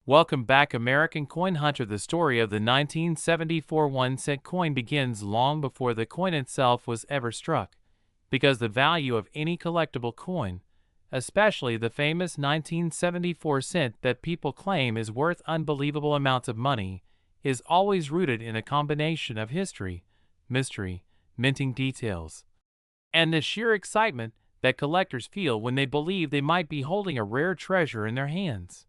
Welcome back, American Coin Hunter. The story of the 1974 1-cent coin begins long before the coin itself was ever struck, because the value of any collectible coin, especially the famous 1974 cent that people claim is worth unbelievable amounts of money, is always rooted in a combination of history, mystery, minting details, and the sheer excitement that collectors feel when they believe they might be holding a rare treasure in their hands.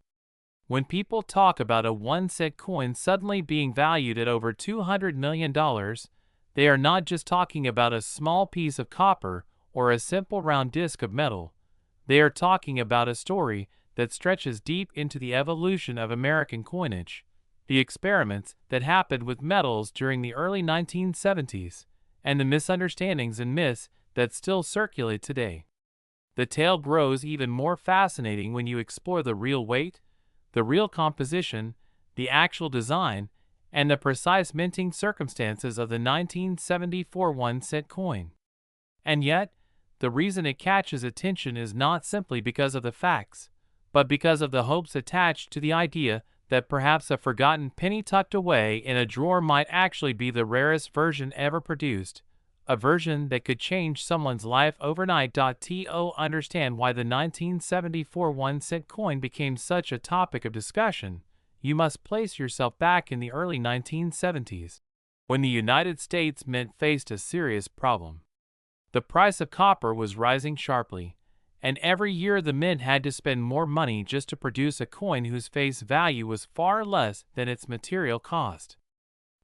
When people talk about a 1-cent coin suddenly being valued at over $200 million, they are not just talking about a small piece of copper or a simple round disc of metal. They are talking about a story that stretches deep into the evolution of American coinage, the experiments that happened with metals during the early 1970s, and the misunderstandings and myths that still circulate today. The tale grows even more fascinating when you explore the real weight, the real composition, the actual design, and the precise minting circumstances of the 1974 1-cent coin. And yet, the reason it catches attention is not simply because of the facts, but because of the hopes attached to the idea that perhaps a forgotten penny tucked away in a drawer might actually be the rarest version ever produced, a version that could change someone's life overnight. To understand why the 1974 1-cent coin became such a topic of discussion, you must place yourself back in the early 1970s, when the United States Mint faced a serious problem. The price of copper was rising sharply, and every year the Mint had to spend more money just to produce a coin whose face value was far less than its material cost.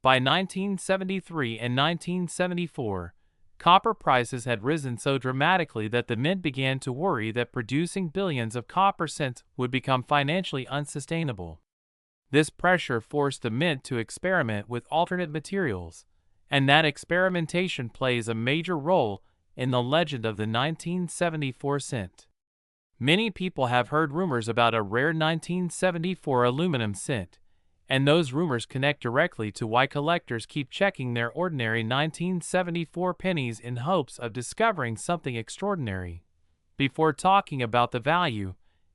By 1973 and 1974, copper prices had risen so dramatically that the Mint began to worry that producing billions of copper cents would become financially unsustainable. This pressure forced the Mint to experiment with alternate materials, and that experimentation plays a major role in the legend of the 1974 cent. Many people have heard rumors about a rare 1974 aluminum cent, and those rumors connect directly to why collectors keep checking their ordinary 1974 pennies in hopes of discovering something extraordinary. Before talking about the value,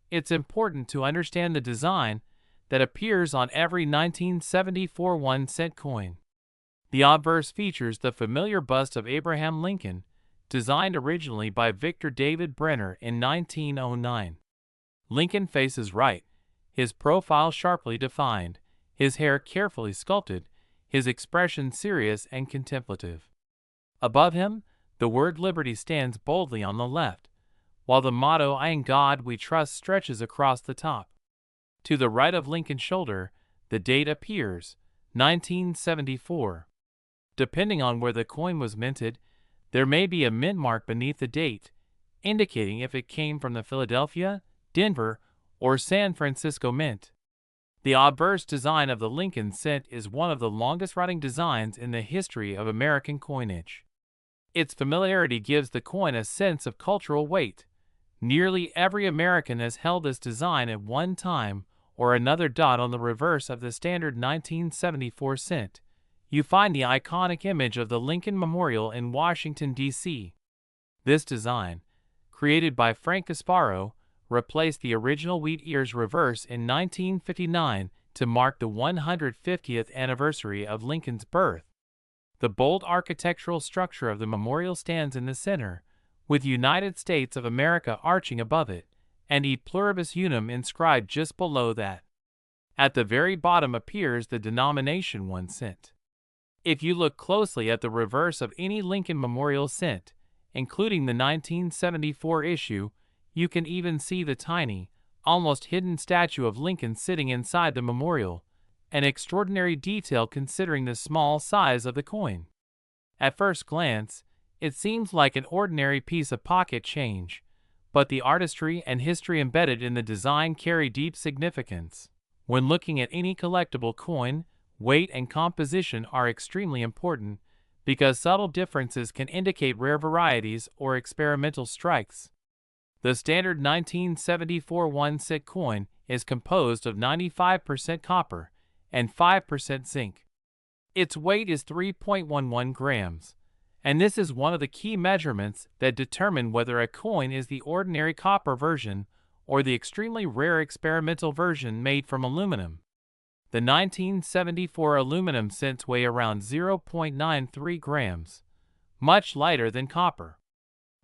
it's important to understand the design that appears on every 1974 1-cent coin. The obverse features the familiar bust of Abraham Lincoln, designed originally by Victor David Brenner in 1909. Lincoln faces right, his profile sharply defined, his hair carefully sculpted, his expression serious and contemplative. Above him, the word liberty stands boldly on the left, while the motto "In God We Trust" stretches across the top. To the right of Lincoln's shoulder, the date appears, 1974. Depending on where the coin was minted, there may be a mint mark beneath the date, indicating if it came from the Philadelphia, Denver, or San Francisco Mint. The obverse design of the Lincoln cent is one of the longest-running designs in the history of American coinage. Its familiarity gives the coin a sense of cultural weight. Nearly every American has held this design at one time or another. On the reverse of the standard 1974 cent, you find the iconic image of the Lincoln Memorial in Washington, D.C. This design, created by Frank Casparo, replaced the original wheat ears reverse in 1959 to mark the 150th anniversary of Lincoln's birth. The bold architectural structure of the memorial stands in the center, with United States of America arching above it, and E Pluribus Unum inscribed just below that. At the very bottom appears the denomination 1 cent. If you look closely at the reverse of any Lincoln Memorial cent, including the 1974 issue, you can even see the tiny, almost hidden statue of Lincoln sitting inside the memorial, an extraordinary detail considering the small size of the coin. At first glance, it seems like an ordinary piece of pocket change, but the artistry and history embedded in the design carry deep significance. When looking at any collectible coin, weight and composition are extremely important, because subtle differences can indicate rare varieties or experimental strikes. The standard 1974 1-cent coin is composed of 95% copper and 5% zinc. Its weight is 3.11 grams, and this is one of the key measurements that determine whether a coin is the ordinary copper version or the extremely rare experimental version made from aluminum. The 1974 aluminum cents weigh around 0.93 grams, much lighter than copper.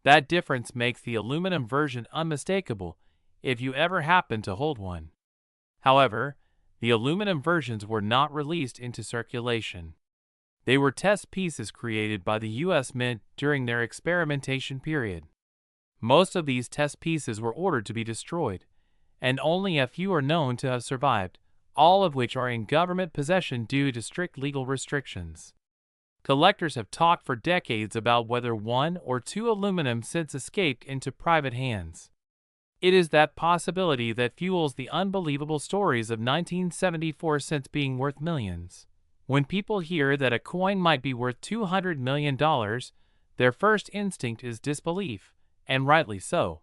That difference makes the aluminum version unmistakable if you ever happen to hold one. However, the aluminum versions were not released into circulation. They were test pieces created by the U.S. Mint during their experimentation period. Most of these test pieces were ordered to be destroyed, and only a few are known to have survived, all of which are in government possession due to strict legal restrictions. Collectors have talked for decades about whether one or two aluminum cents escaped into private hands. It is that possibility that fuels the unbelievable stories of 1974 cents being worth millions. When people hear that a coin might be worth $200 million, their first instinct is disbelief, and rightly so.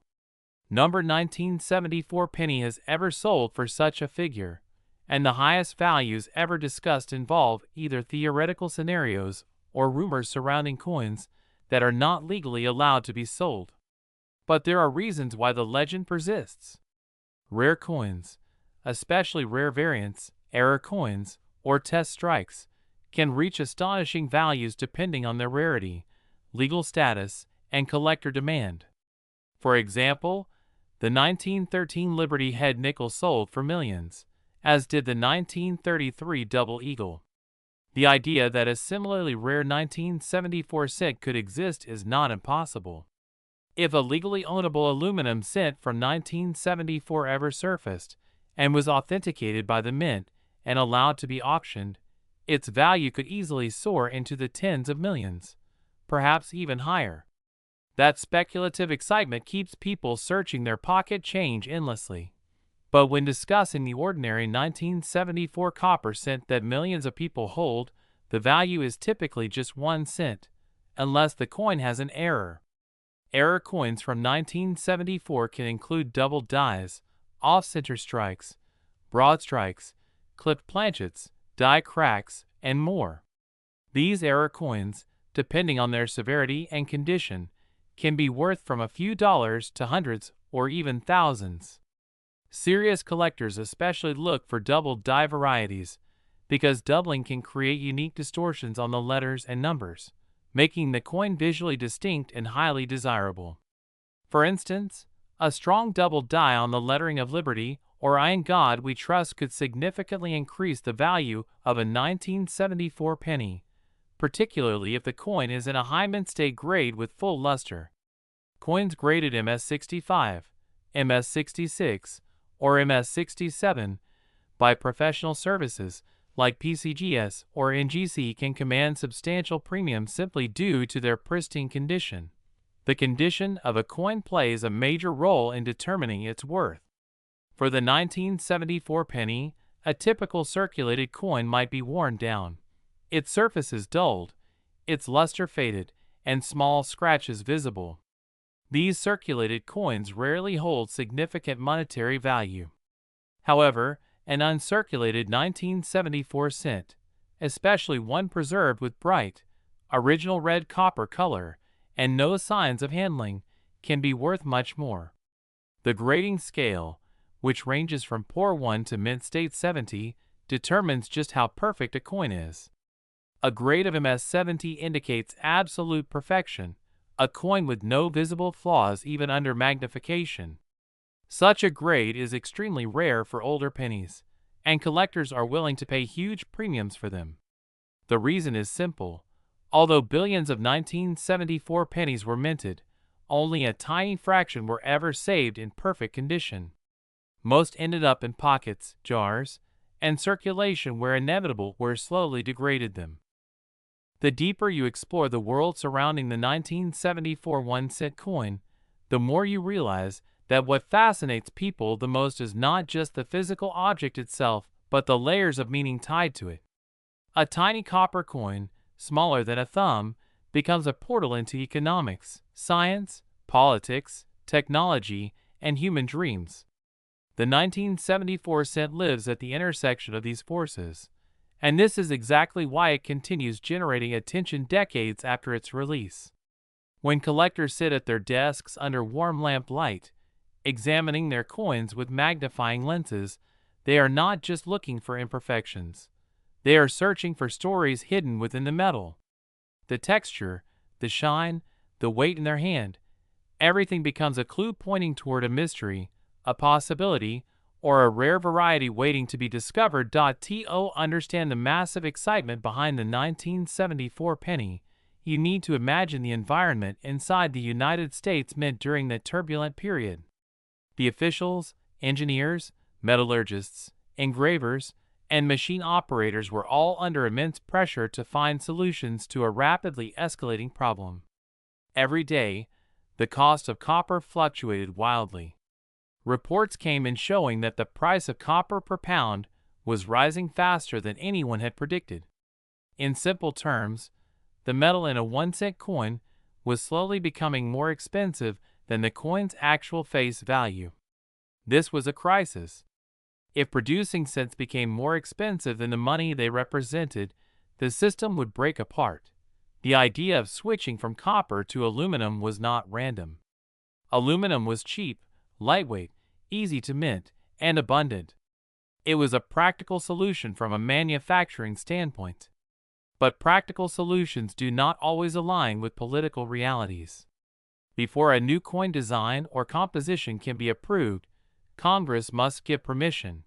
Number 1974 penny has ever sold for such a figure, and the highest values ever discussed involve either theoretical scenarios or rumors surrounding coins that are not legally allowed to be sold. But there are reasons why the legend persists. Rare coins, especially rare variants, error coins, or test strikes, can reach astonishing values depending on their rarity, legal status, and collector demand. For example, the 1913 Liberty Head nickel sold for millions, as did the 1933 Double Eagle. The idea that a similarly rare 1974 cent could exist is not impossible. If a legally ownable aluminum cent from 1974 ever surfaced and was authenticated by the mint and allowed to be auctioned, its value could easily soar into the tens of millions, perhaps even higher. That speculative excitement keeps people searching their pocket change endlessly. But when discussing the ordinary 1974 copper cent that millions of people hold, the value is typically just 1 cent, unless the coin has an error. Error coins from 1974 can include double dies, off-center strikes, broad strikes, clipped planchets, die cracks, and more. These error coins, depending on their severity and condition, can be worth from a few dollars to hundreds or even thousands. Serious collectors especially look for double die varieties, because doubling can create unique distortions on the letters and numbers, making the coin visually distinct and highly desirable. For instance, a strong double die on the lettering of Liberty or I in God We Trust could significantly increase the value of a 1974 penny, particularly if the coin is in a high mint state grade with full luster. Coins graded MS65, MS66, or MS67 by professional services like PCGS or NGC can command substantial premiums simply due to their pristine condition. The condition of a coin plays a major role in determining its worth. For the 1974 penny, a typical circulated coin might be worn down, its surfaces dulled, its luster faded, and small scratches visible. These circulated coins rarely hold significant monetary value. However, an uncirculated 1974 cent, especially one preserved with bright, original red copper color and no signs of handling, can be worth much more. The grading scale, which ranges from poor 1 to mint state 70, determines just how perfect a coin is. A grade of MS70 indicates absolute perfection, a coin with no visible flaws even under magnification. Such a grade is extremely rare for older pennies, and collectors are willing to pay huge premiums for them. The reason is simple. Although billions of 1974 pennies were minted, only a tiny fraction were ever saved in perfect condition. Most ended up in pockets, jars, and circulation where inevitable were slowly degraded them. The deeper you explore the world surrounding the 1974 1-cent coin, the more you realize that what fascinates people the most is not just the physical object itself, but the layers of meaning tied to it. A tiny copper coin, smaller than a thumb, becomes a portal into economics, science, politics, technology, and human dreams. The 1974 cent lives at the intersection of these forces, and this is exactly why it continues generating attention decades after its release. When collectors sit at their desks under warm lamp light, Examining their coins with magnifying lenses, they are not just looking for imperfections. They are searching for stories hidden within the metal. The texture, the shine, the weight in their hand, everything becomes a clue pointing toward a mystery, a possibility, or a rare variety waiting to be discovered. To understand the massive excitement behind the 1974 penny, you need to imagine the environment inside the United States Mint during that turbulent period. The officials, engineers, metallurgists, engravers, and machine operators were all under immense pressure to find solutions to a rapidly escalating problem. Every day, the cost of copper fluctuated wildly. Reports came in showing that the price of copper per pound was rising faster than anyone had predicted. In simple terms, the metal in a 1-cent coin was slowly becoming more expensive than the coin's actual face value. This was a crisis. If producing cents became more expensive than the money they represented, the system would break apart. The idea of switching from copper to aluminum was not random. Aluminum was cheap, lightweight, easy to mint, and abundant. It was a practical solution from a manufacturing standpoint. But practical solutions do not always align with political realities. Before a new coin design or composition can be approved, Congress must give permission.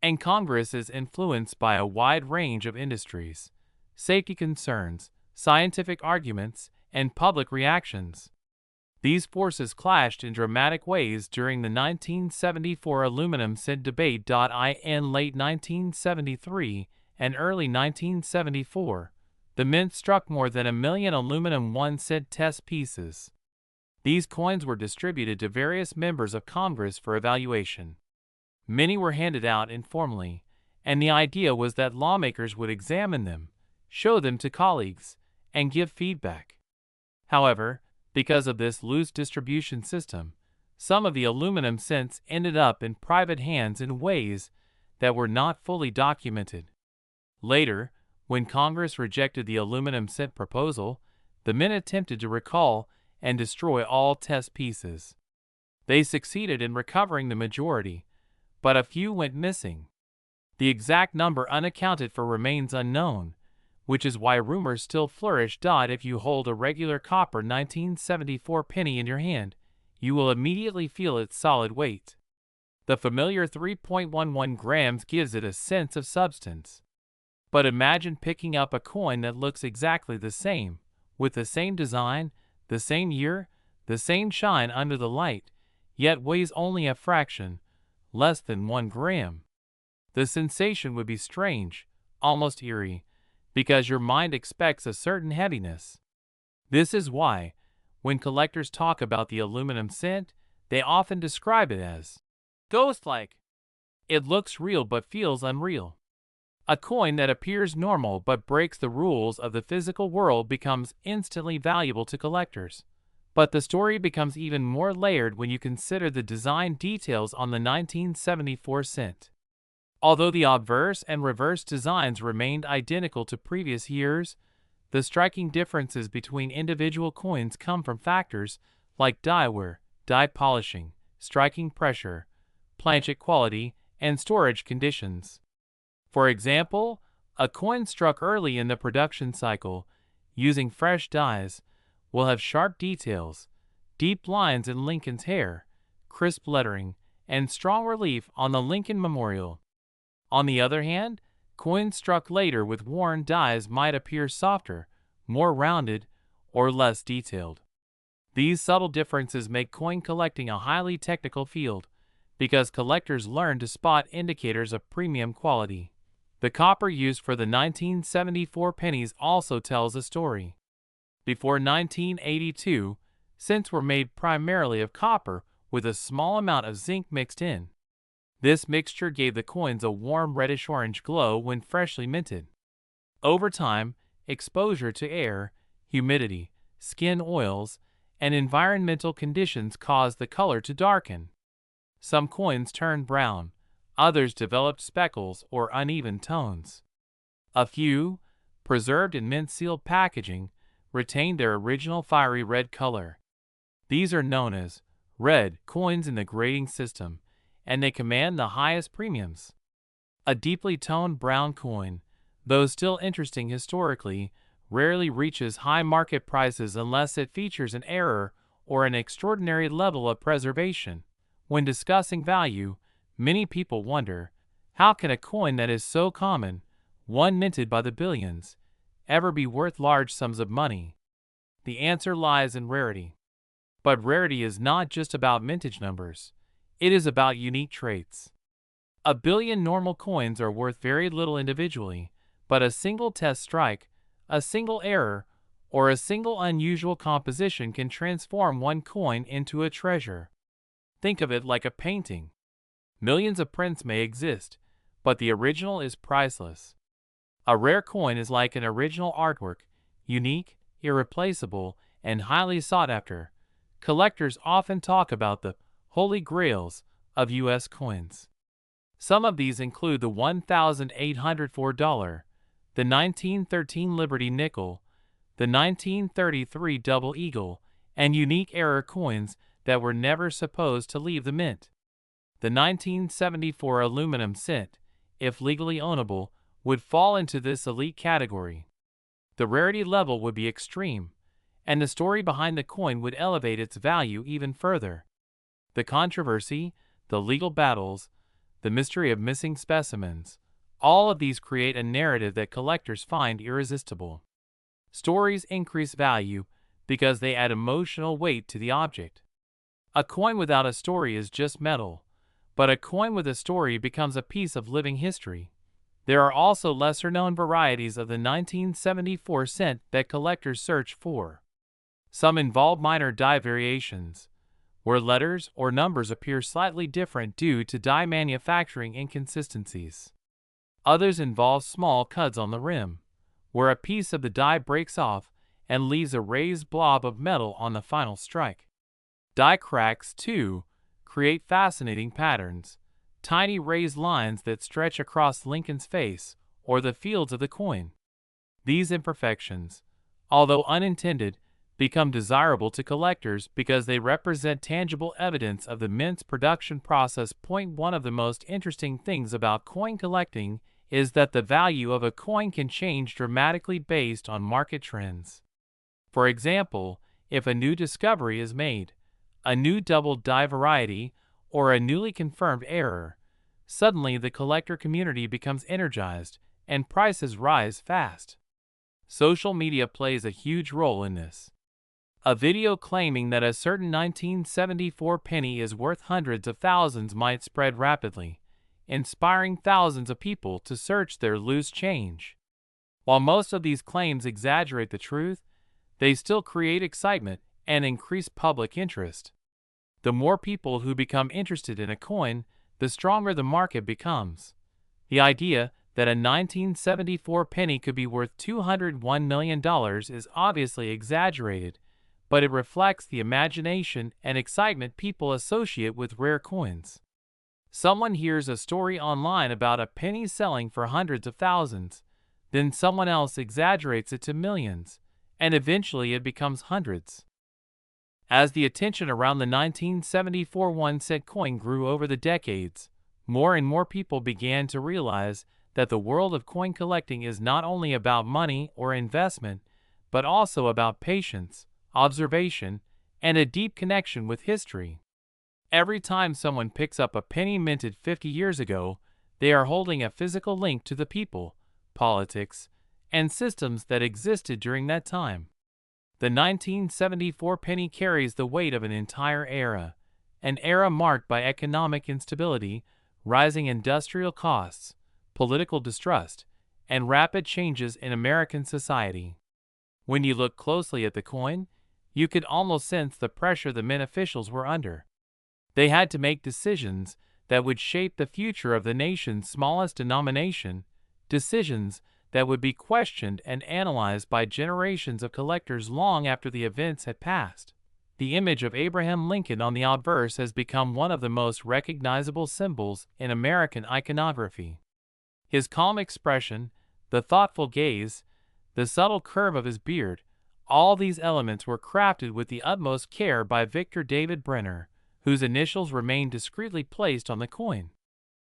And Congress is influenced by a wide range of industries, safety concerns, scientific arguments, and public reactions. These forces clashed in dramatic ways during the 1974 aluminum cent debate. In late 1973 and early 1974, the mint struck more than 1 million aluminum 1-cent test pieces. These coins were distributed to various members of Congress for evaluation. Many were handed out informally, and the idea was that lawmakers would examine them, show them to colleagues, and give feedback. However, because of this loose distribution system, some of the aluminum cents ended up in private hands in ways that were not fully documented. Later, when Congress rejected the aluminum cent proposal, the mint attempted to recall and destroy all test pieces. They succeeded in recovering the majority, but a few went missing. The exact number unaccounted for remains unknown, which is why rumors still flourish. If you hold a regular copper 1974 penny in your hand, you will immediately feel its solid weight. The familiar 3.11 grams gives it a sense of substance. But imagine picking up a coin that looks exactly the same, with the same design, the same year, the same shine under the light, yet weighs only a fraction, less than 1 gram. The sensation would be strange, almost eerie, because your mind expects a certain heaviness. This is why, when collectors talk about the aluminum cent, they often describe it as ghost-like. It looks real but feels unreal. A coin that appears normal but breaks the rules of the physical world becomes instantly valuable to collectors. But the story becomes even more layered when you consider the design details on the 1974 cent. Although the obverse and reverse designs remained identical to previous years, the striking differences between individual coins come from factors like die wear, die polishing, striking pressure, planchet quality, and storage conditions. For example, a coin struck early in the production cycle, using fresh dies, will have sharp details, deep lines in Lincoln's hair, crisp lettering, and strong relief on the Lincoln Memorial. On the other hand, coins struck later with worn dies might appear softer, more rounded, or less detailed. These subtle differences make coin collecting a highly technical field, because collectors learn to spot indicators of premium quality. The copper used for the 1974 pennies also tells a story. Before 1982, cents were made primarily of copper with a small amount of zinc mixed in. This mixture gave the coins a warm reddish-orange glow when freshly minted. Over time, exposure to air, humidity, skin oils, and environmental conditions caused the color to darken. Some coins turned brown, others developed speckles or uneven tones. A few, preserved in mint-sealed packaging, retained their original fiery red color. These are known as red coins in the grading system, and they command the highest premiums. A deeply toned brown coin, though still interesting historically, rarely reaches high market prices unless it features an error or an extraordinary level of preservation. When discussing value, many people wonder, how can a coin that is so common, one minted by the billions, ever be worth large sums of money? The answer lies in rarity. But rarity is not just about mintage numbers. It is about unique traits. A billion normal coins are worth very little individually, but a single test strike, a single error, or a single unusual composition can transform one coin into a treasure. Think of it like a painting. Millions of prints may exist, but the original is priceless. A rare coin is like an original artwork, unique, irreplaceable, and highly sought after. Collectors often talk about the holy grails of U.S. coins. Some of these include the $1,804, the 1913 Liberty Nickel, the 1933 Double Eagle, and unique error coins that were never supposed to leave the mint. The 1974 aluminum cent, if legally ownable, would fall into this elite category. The rarity level would be extreme, and the story behind the coin would elevate its value even further. The controversy, the legal battles, the mystery of missing specimens, all of these create a narrative that collectors find irresistible. Stories increase value because they add emotional weight to the object. A coin without a story is just metal, but a coin with a story becomes a piece of living history. There are also lesser-known varieties of the 1974 cent that collectors search for. Some involve minor die variations, where letters or numbers appear slightly different due to die manufacturing inconsistencies. Others involve small cuts on the rim, where a piece of the die breaks off and leaves a raised blob of metal on the final strike. Die cracks, too, create fascinating patterns, tiny raised lines that stretch across Lincoln's face or the fields of the coin. These imperfections, although unintended, become desirable to collectors because they represent tangible evidence of the mint's production process. One of the most interesting things about coin collecting is that the value of a coin can change dramatically based on market trends. For example, if a new discovery is made, a new double die variety, or a newly confirmed error, suddenly the collector community becomes energized and prices rise fast. Social media plays a huge role in this. A video claiming that a certain 1974 penny is worth hundreds of thousands might spread rapidly, inspiring thousands of people to search their loose change. While most of these claims exaggerate the truth, they still create excitement and increase public interest. The more people who become interested in a coin, the stronger the market becomes. The idea that a 1974 penny could be worth $201 million is obviously exaggerated, but it reflects the imagination and excitement people associate with rare coins. Someone hears a story online about a penny selling for hundreds of thousands, then someone else exaggerates it to millions, and eventually it becomes hundreds. As the attention around the 1974 1-cent coin grew over the decades, more and more people began to realize that the world of coin collecting is not only about money or investment, but also about patience, observation, and a deep connection with history. Every time someone picks up a penny minted 50 years ago, they are holding a physical link to the people, politics, and systems that existed during that time. The 1974 penny carries the weight of an entire era, an era marked by economic instability, rising industrial costs, political distrust, and rapid changes in American society. When you look closely at the coin, you could almost sense the pressure the mint officials were under. They had to make decisions that would shape the future of the nation's smallest denomination, decisions that would be questioned and analyzed by generations of collectors long after the events had passed. The image of Abraham Lincoln on the obverse has become one of the most recognizable symbols in American iconography. His calm expression, the thoughtful gaze, the subtle curve of his beard, all these elements were crafted with the utmost care by Victor David Brenner, whose initials remained discreetly placed on the coin.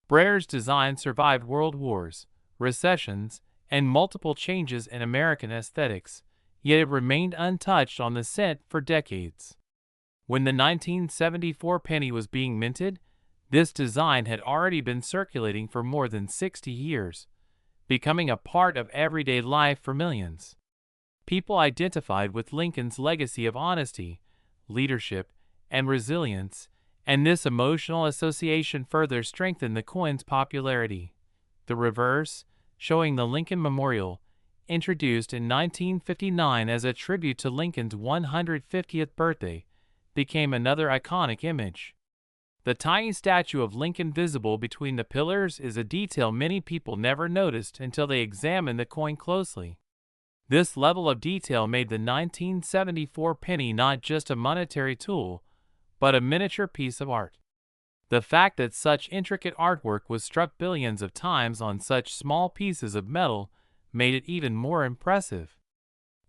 Brer's design survived world wars, recessions, and multiple changes in American aesthetics, yet it remained untouched on the cent for decades. When the 1974 penny was being minted, this design had already been circulating for more than 60 years, becoming a part of everyday life for millions. People identified with Lincoln's legacy of honesty, leadership, and resilience, and this emotional association further strengthened the coin's popularity. The reverse, showing the Lincoln Memorial, introduced in 1959 as a tribute to Lincoln's 150th birthday, became another iconic image. The tiny statue of Lincoln visible between the pillars is a detail many people never noticed until they examined the coin closely. This level of detail made the 1974 penny not just a monetary tool, but a miniature piece of art. The fact that such intricate artwork was struck billions of times on such small pieces of metal made it even more impressive.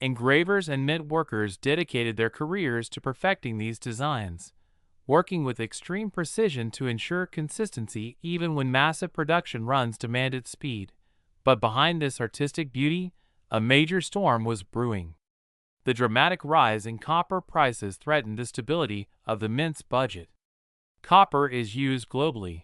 Engravers and mint workers dedicated their careers to perfecting these designs, working with extreme precision to ensure consistency even when massive production runs demanded speed. But behind this artistic beauty, a major storm was brewing. The dramatic rise in copper prices threatened the stability of the mint's budget. Copper is used globally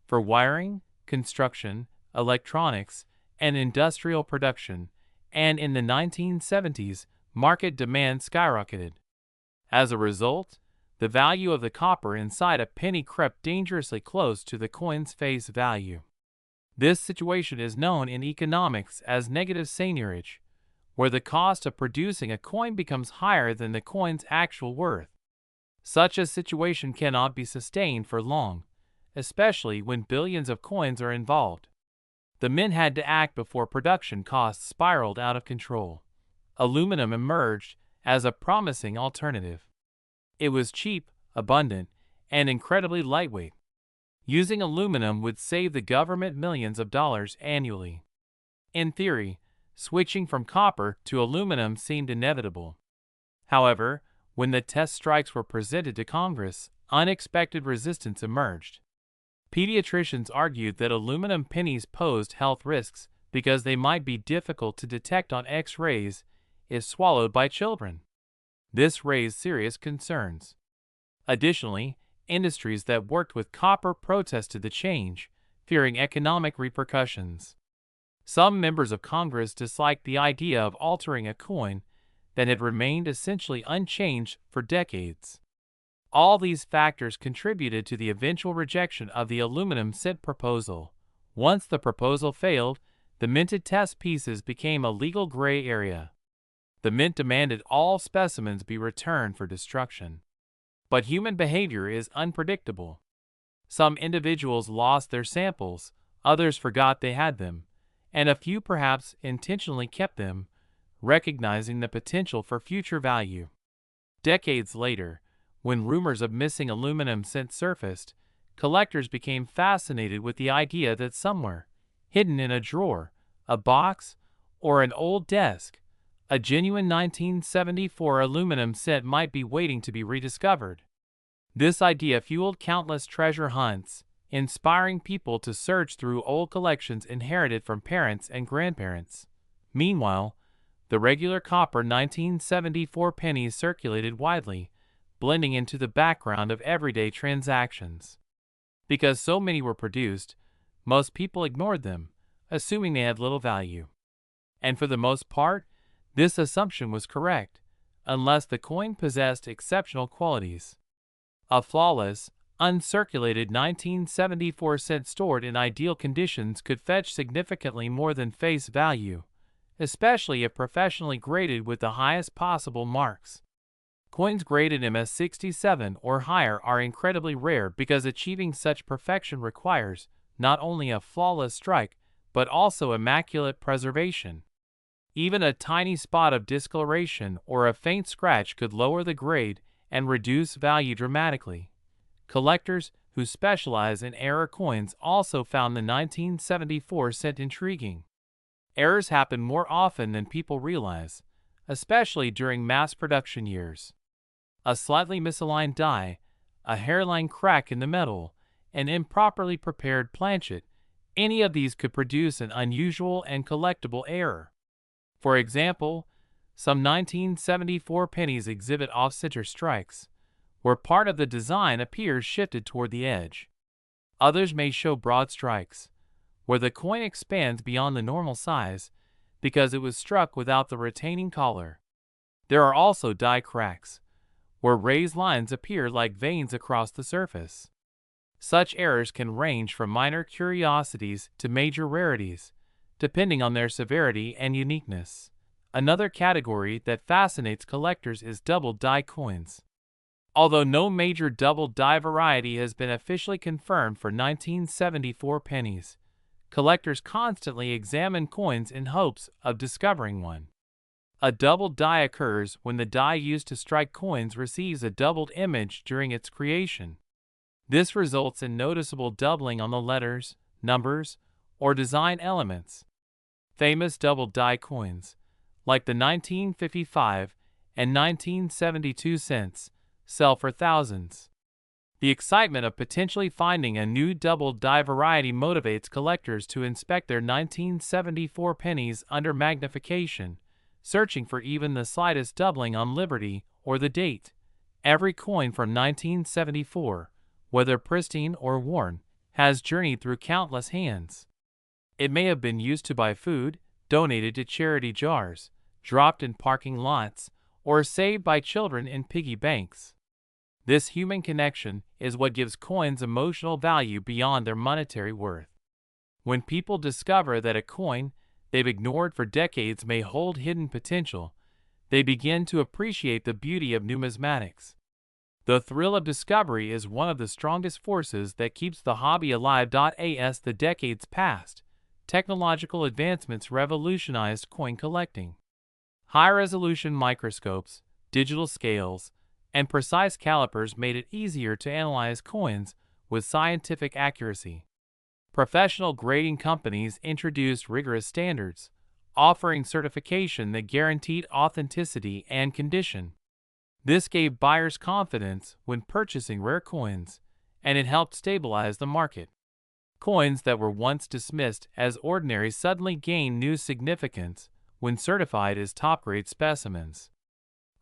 for wiring, construction, electronics, and industrial production, and in the 1970s, market demand skyrocketed. As a result, the value of the copper inside a penny crept dangerously close to the coin's face value. This situation is known in economics as negative seigniorage, where the cost of producing a coin becomes higher than the coin's actual worth. Such a situation cannot be sustained for long, especially when billions of coins are involved. The mint had to act before production costs spiraled out of control. Aluminum emerged as a promising alternative. It was cheap, abundant, and incredibly lightweight. Using aluminum would save the government millions of dollars annually. In theory, switching from copper to aluminum seemed inevitable. However, when the test strikes were presented to Congress, unexpected resistance emerged. Pediatricians argued that aluminum pennies posed health risks because they might be difficult to detect on X-rays if swallowed by children. This raised serious concerns. Additionally, industries that worked with copper protested the change, fearing economic repercussions. Some members of Congress disliked the idea of altering a coin that had remained essentially unchanged for decades. All these factors contributed to the eventual rejection of the aluminum cent proposal. Once the proposal failed, the minted test pieces became a legal gray area. The mint demanded all specimens be returned for destruction. But human behavior is unpredictable. Some individuals lost their samples, others forgot they had them, and a few perhaps intentionally kept them, recognizing the potential for future value. Decades later, when rumors of missing aluminum cents surfaced, collectors became fascinated with the idea that somewhere, hidden in a drawer, a box, or an old desk, a genuine 1974 aluminum cent might be waiting to be rediscovered. This idea fueled countless treasure hunts, inspiring people to search through old collections inherited from parents and grandparents. Meanwhile, the regular copper 1974 pennies circulated widely, blending into the background of everyday transactions. Because so many were produced, most people ignored them, assuming they had little value. And for the most part, this assumption was correct, unless the coin possessed exceptional qualities. A flawless, uncirculated 1974 cent stored in ideal conditions could fetch significantly more than face value, especially if professionally graded with the highest possible marks. Coins graded MS-67 or higher are incredibly rare because achieving such perfection requires not only a flawless strike, but also immaculate preservation. Even a tiny spot of discoloration or a faint scratch could lower the grade and reduce value dramatically. Collectors who specialize in error coins also found the 1974 cent intriguing. Errors happen more often than people realize, especially during mass production years. A slightly misaligned die, a hairline crack in the metal, an improperly prepared planchet, any of these could produce an unusual and collectible error. For example, some 1974 pennies exhibit off-center strikes, where part of the design appears shifted toward the edge. Others may show broad strikes, where the coin expands beyond the normal size because it was struck without the retaining collar. There are also die cracks, where raised lines appear like veins across the surface. Such errors can range from minor curiosities to major rarities, depending on their severity and uniqueness. Another category that fascinates collectors is double die coins. Although no major double die variety has been officially confirmed for 1974 pennies, collectors constantly examine coins in hopes of discovering one. A double die occurs when the die used to strike coins receives a doubled image during its creation. This results in noticeable doubling on the letters, numbers, or design elements. Famous double die coins, like the 1955 and 1972 cents, sell for thousands. The excitement of potentially finding a new double die variety motivates collectors to inspect their 1974 pennies under magnification, searching for even the slightest doubling on Liberty or the date. Every coin from 1974, whether pristine or worn, has journeyed through countless hands. It may have been used to buy food, donated to charity jars, dropped in parking lots, or saved by children in piggy banks. This human connection is what gives coins emotional value beyond their monetary worth. When people discover that a coin they've ignored for decades may hold hidden potential, they begin to appreciate the beauty of numismatics. The thrill of discovery is one of the strongest forces that keeps the hobby alive. As the decades passed, technological advancements revolutionized coin collecting. High-resolution microscopes, digital scales, and precise calipers made it easier to analyze coins with scientific accuracy. Professional grading companies introduced rigorous standards, offering certification that guaranteed authenticity and condition. This gave buyers confidence when purchasing rare coins, and it helped stabilize the market. Coins that were once dismissed as ordinary suddenly gained new significance when certified as top-grade specimens.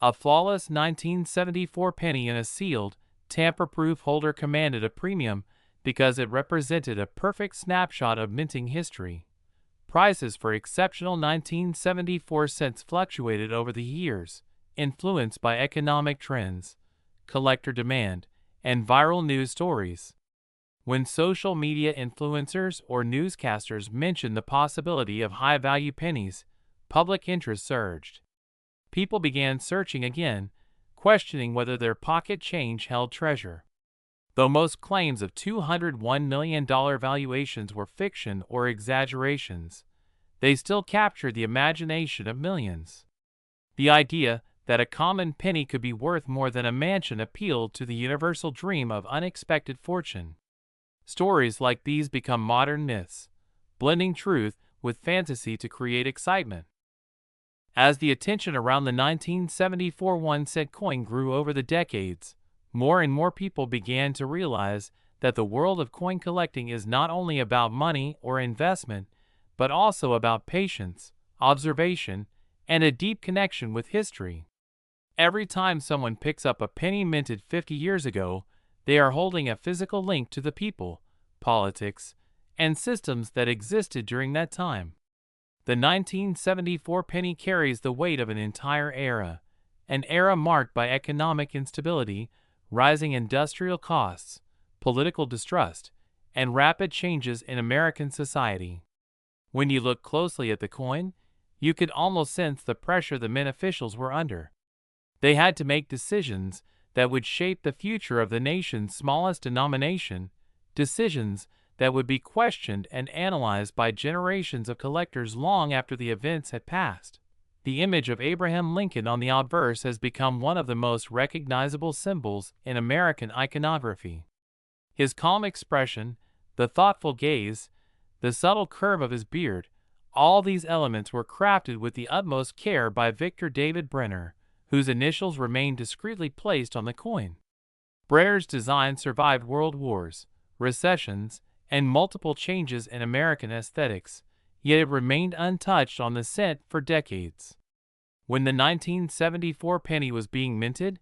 A flawless 1974 penny in a sealed, tamper-proof holder commanded a premium because it represented a perfect snapshot of minting history. Prices for exceptional 1974 cents fluctuated over the years, influenced by economic trends, collector demand, and viral news stories. When social media influencers or newscasters mentioned the possibility of high-value pennies, public interest surged. People began searching again, questioning whether their pocket change held treasure. Though most claims of $201 million valuations were fiction or exaggerations, they still captured the imagination of millions. The idea that a common penny could be worth more than a mansion appealed to the universal dream of unexpected fortune. Stories like these become modern myths, blending truth with fantasy to create excitement. As the attention around the 1974 1-cent coin grew over the decades, more and more people began to realize that the world of coin collecting is not only about money or investment, but also about patience, observation, and a deep connection with history. Every time someone picks up a penny minted 50 years ago, they are holding a physical link to the people, politics, and systems that existed during that time. The 1974 penny carries the weight of an entire era, an era marked by economic instability, rising industrial costs, political distrust, and rapid changes in American society. When you look closely at the coin, you could almost sense the pressure the Mint officials were under. They had to make decisions that would shape the future of the nation's smallest denomination, decisions that would be questioned and analyzed by generations of collectors long after the events had passed. The image of Abraham Lincoln on the obverse has become one of the most recognizable symbols in American iconography. His calm expression, the thoughtful gaze, the subtle curve of his beard, all these elements were crafted with the utmost care by Victor David Brenner, whose initials remain discreetly placed on the coin. Brer's design survived world wars, recessions, and multiple changes in American aesthetics, yet it remained untouched on the cent for decades. When the 1974 penny was being minted,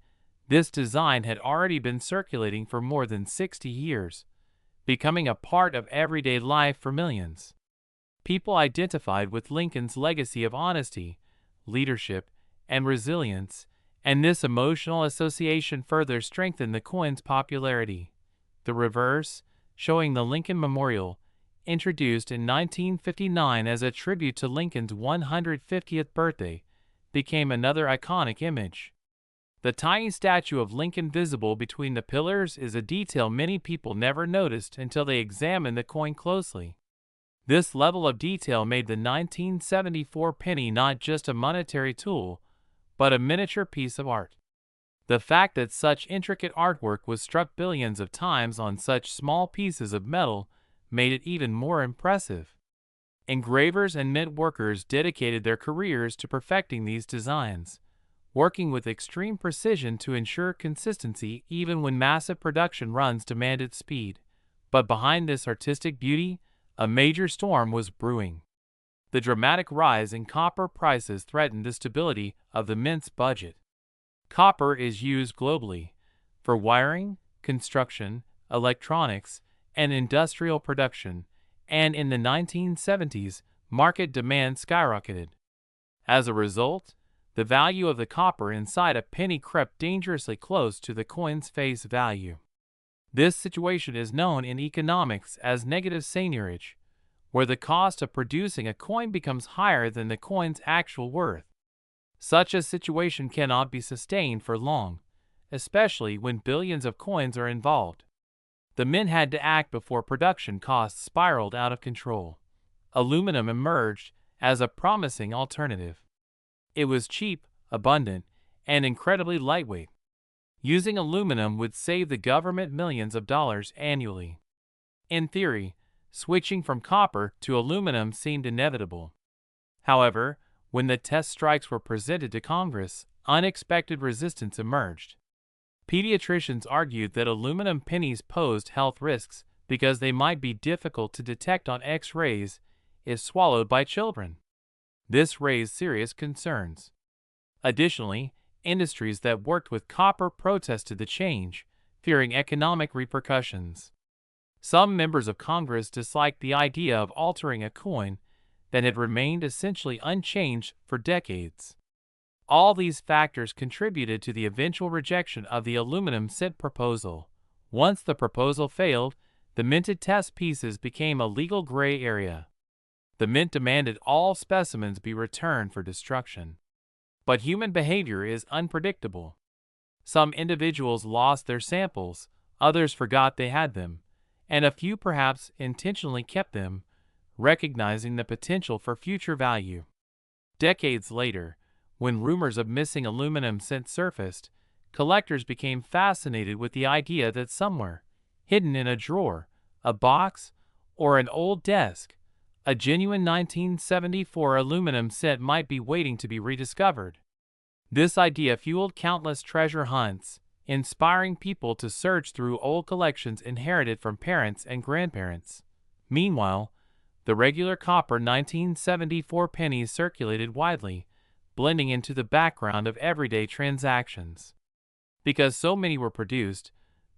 this design had already been circulating for more than 60 years, becoming a part of everyday life for millions. People identified with Lincoln's legacy of honesty, leadership, and resilience, and this emotional association further strengthened the coin's popularity. The reverse, showing the Lincoln Memorial, introduced in 1959 as a tribute to Lincoln's 150th birthday, became another iconic image. The tiny statue of Lincoln visible between the pillars is a detail many people never noticed until they examined the coin closely. This level of detail made the 1974 penny not just a monetary tool, but a miniature piece of art. The fact that such intricate artwork was struck billions of times on such small pieces of metal made it even more impressive. Engravers and mint workers dedicated their careers to perfecting these designs, working with extreme precision to ensure consistency even when massive production runs demanded speed. But behind this artistic beauty, a major storm was brewing. The dramatic rise in copper prices threatened the stability of the mint's budget. Copper is used globally for wiring, construction, electronics, and industrial production, and in the 1970s, market demand skyrocketed. As a result, the value of the copper inside a penny crept dangerously close to the coin's face value. This situation is known in economics as negative seigniorage, where the cost of producing a coin becomes higher than the coin's actual worth. Such a situation cannot be sustained for long, especially when billions of coins are involved. The mint had to act before production costs spiraled out of control. Aluminum emerged as a promising alternative. It was cheap, abundant, and incredibly lightweight. Using aluminum would save the government millions of dollars annually. In theory, switching from copper to aluminum seemed inevitable. However, when the test strikes were presented to Congress, unexpected resistance emerged. Pediatricians argued that aluminum pennies posed health risks because they might be difficult to detect on X-rays if swallowed by children. This raised serious concerns. Additionally, industries that worked with copper protested the change, fearing economic repercussions. Some members of Congress disliked the idea of altering a coin that had remained essentially unchanged for decades. All these factors contributed to the eventual rejection of the aluminum cent proposal. Once the proposal failed, the minted test pieces became a legal gray area. The mint demanded all specimens be returned for destruction. But human behavior is unpredictable. Some individuals lost their samples, others forgot they had them, and a few perhaps intentionally kept them, recognizing the potential for future value. Decades later, when rumors of missing aluminum cents surfaced, collectors became fascinated with the idea that somewhere, hidden in a drawer, a box, or an old desk, a genuine 1974 aluminum cent might be waiting to be rediscovered. This idea fueled countless treasure hunts, inspiring people to search through old collections inherited from parents and grandparents. Meanwhile, the regular copper 1974 pennies circulated widely, blending into the background of everyday transactions. Because so many were produced,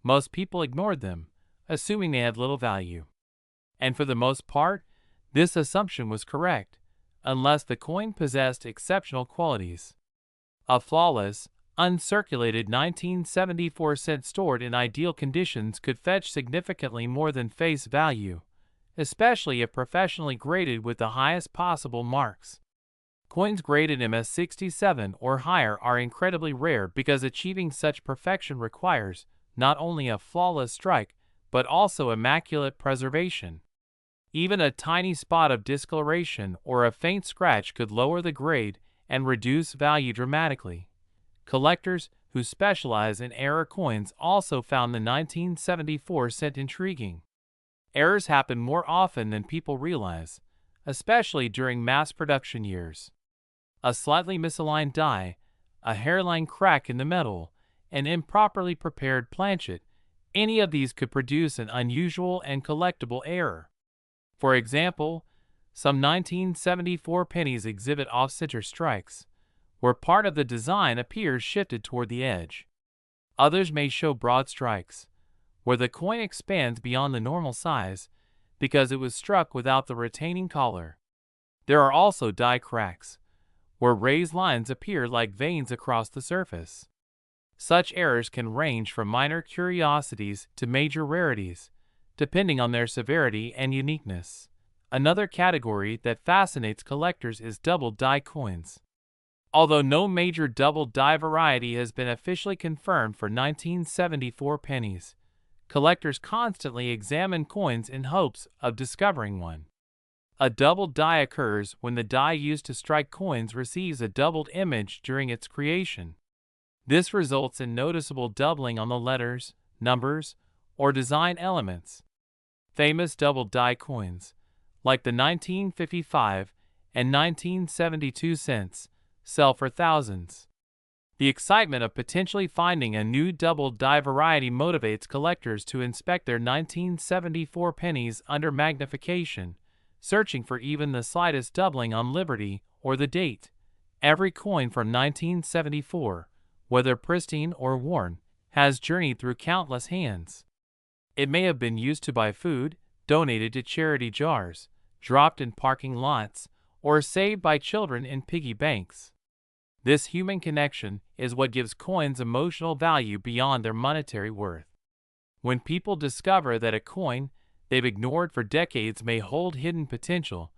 most people ignored them, assuming they had little value. And for the most part, this assumption was correct, unless the coin possessed exceptional qualities. A flawless, uncirculated 1974 cent stored in ideal conditions could fetch significantly more than face value, especially if professionally graded with the highest possible marks. Coins graded MS-67 or higher are incredibly rare because achieving such perfection requires not only a flawless strike, but also immaculate preservation. Even a tiny spot of discoloration or a faint scratch could lower the grade and reduce value dramatically. Collectors who specialize in error coins also found the 1974 cent intriguing. Errors happen more often than people realize, especially during mass production years. A slightly misaligned die, a hairline crack in the metal, an improperly prepared planchet, any of these could produce an unusual and collectible error. For example, some 1974 pennies exhibit off-center strikes, where part of the design appears shifted toward the edge. Others may show broad strikes, where the coin expands beyond the normal size because it was struck without the retaining collar. There are also die cracks, where raised lines appear like veins across the surface. Such errors can range from minor curiosities to major rarities, depending on their severity and uniqueness. Another category that fascinates collectors is double die coins. Although no major double die variety has been officially confirmed for 1974 pennies, collectors constantly examine coins in hopes of discovering one. A double die occurs when the die used to strike coins receives a doubled image during its creation. This results in noticeable doubling on the letters, numbers, or design elements. Famous double die coins, like the 1955 and 1972 cents, sell for thousands. The excitement of potentially finding a new double die variety motivates collectors to inspect their 1974 pennies under magnification, searching for even the slightest doubling on Liberty or the date. Every coin from 1974, whether pristine or worn, has journeyed through countless hands. It may have been used to buy food, donated to charity jars, dropped in parking lots, or saved by children in piggy banks. This human connection is what gives coins emotional value beyond their monetary worth. When people discover that a coin they've ignored for decades may hold hidden potential,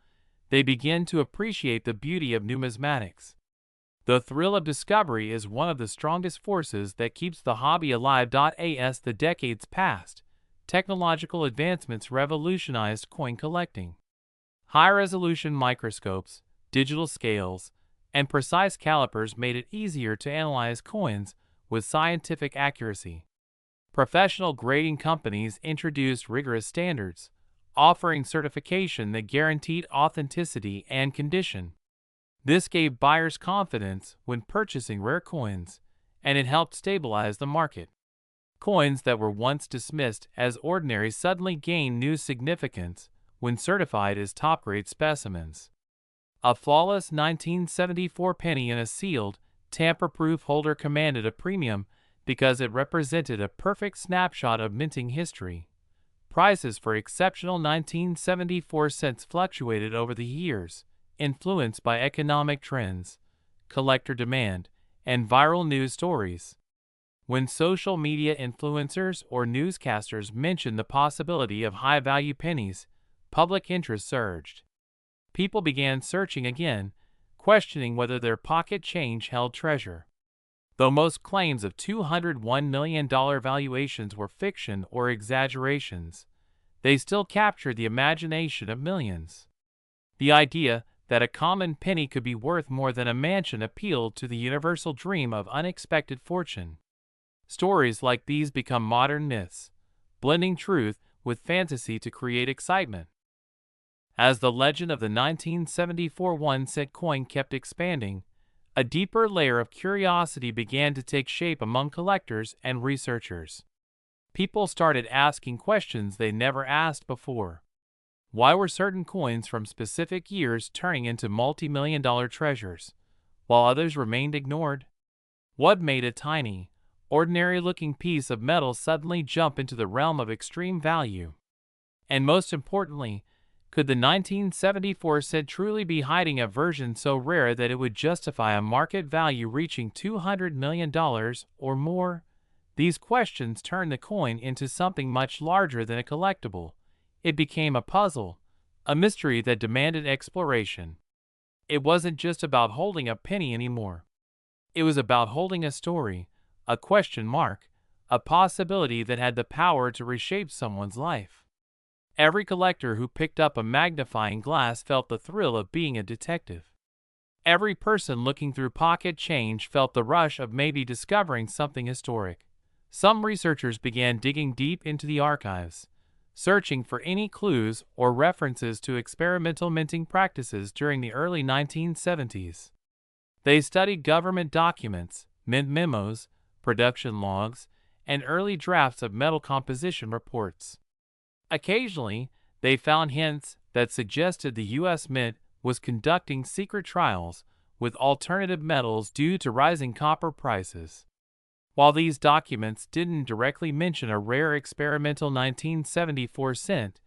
they begin to appreciate the beauty of numismatics. The thrill of discovery is one of the strongest forces that keeps the hobby alive. As the decades passed, technological advancements revolutionized coin collecting. High-resolution microscopes, digital scales, and precise calipers made it easier to analyze coins with scientific accuracy. Professional grading companies introduced rigorous standards, offering certification that guaranteed authenticity and condition. This gave buyers confidence when purchasing rare coins, and it helped stabilize the market. Coins that were once dismissed as ordinary suddenly gained new significance when certified as top-grade specimens. A flawless 1974 penny in a sealed, tamper-proof holder commanded a premium because it represented a perfect snapshot of minting history. Prices for exceptional 1974 cents fluctuated over the years, influenced by economic trends, collector demand, and viral news stories. When social media influencers or newscasters mentioned the possibility of high-value pennies, public interest surged. People began searching again, questioning whether their pocket change held treasure. Though most claims of $201 million valuations were fiction or exaggerations, they still captured the imagination of millions. The idea that a common penny could be worth more than a mansion appealed to the universal dream of unexpected fortune. Stories like these become modern myths, blending truth with fantasy to create excitement. As the legend of the 1974 1-cent coin kept expanding, a deeper layer of curiosity began to take shape among collectors and researchers. People started asking questions they never asked before. Why were certain coins from specific years turning into multi-million-dollar treasures, while others remained ignored? What made a tiny, ordinary-looking piece of metal suddenly jump into the realm of extreme value? And most importantly, could the 1974 cent truly be hiding a version so rare that it would justify a market value reaching $200 million or more? These questions turned the coin into something much larger than a collectible. It became a puzzle, a mystery that demanded exploration. It wasn't just about holding a penny anymore. It was about holding a story, a question mark, a possibility that had the power to reshape someone's life. Every collector who picked up a magnifying glass felt the thrill of being a detective. Every person looking through pocket change felt the rush of maybe discovering something historic. Some researchers began digging deep into the archives, searching for any clues or references to experimental minting practices during the early 1970s. They studied government documents, mint memos, production logs, and early drafts of metal composition reports. Occasionally, they found hints that suggested the U.S. Mint was conducting secret trials with alternative metals due to rising copper prices. While these documents didn't directly mention a rare experimental 1974 cent,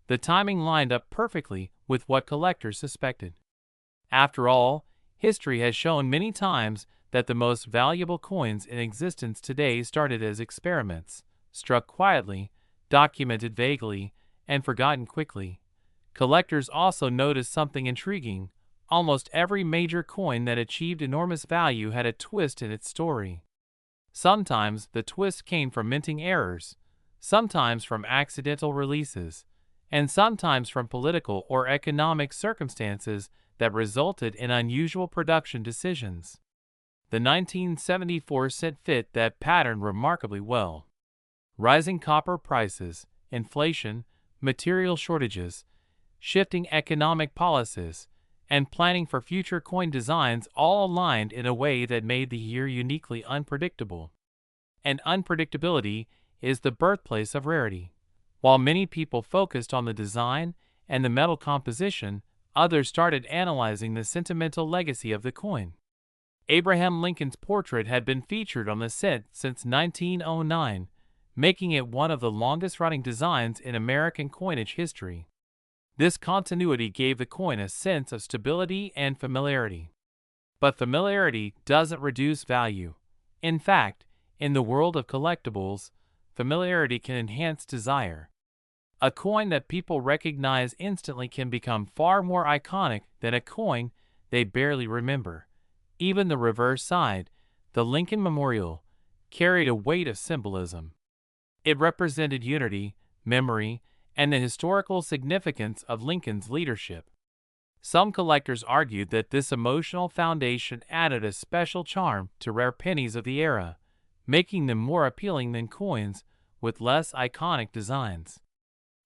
the timing lined up perfectly with what collectors suspected. After all, history has shown many times that the most valuable coins in existence today started as experiments, struck quietly, documented vaguely, and forgotten quickly. Collectors also noticed something intriguing. Almost every major coin that achieved enormous value had a twist in its story. Sometimes the twist came from minting errors, sometimes from accidental releases, and sometimes from political or economic circumstances that resulted in unusual production decisions. The 1974 cent fit that pattern remarkably well. Rising copper prices, inflation, material shortages, shifting economic policies, and planning for future coin designs all aligned in a way that made the year uniquely unpredictable. And unpredictability is the birthplace of rarity. While many people focused on the design and the metal composition, others started analyzing the sentimental legacy of the coin. Abraham Lincoln's portrait had been featured on the cent since 1909, making it one of the longest-running designs in American coinage history. This continuity gave the coin a sense of stability and familiarity. But familiarity doesn't reduce value. In fact, in the world of collectibles, familiarity can enhance desire. A coin that people recognize instantly can become far more iconic than a coin they barely remember. Even the reverse side, the Lincoln Memorial, carried a weight of symbolism. It represented unity, memory, and the historical significance of Lincoln's leadership. Some collectors argued that this emotional foundation added a special charm to rare pennies of the era, making them more appealing than coins with less iconic designs.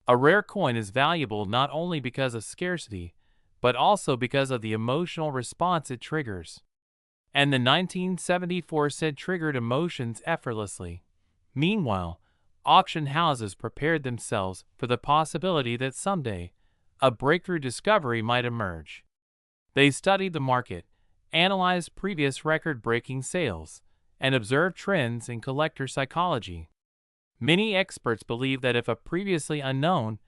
A rare coin is valuable not only because of scarcity, but also because of the emotional response it triggers. And the 1974 cent triggered emotions effortlessly. Meanwhile, auction houses prepared themselves for the possibility that someday a breakthrough discovery might emerge. They studied the market, analyzed previous record-breaking sales, and observed trends in collector psychology. Many experts believe that if a previously unknown,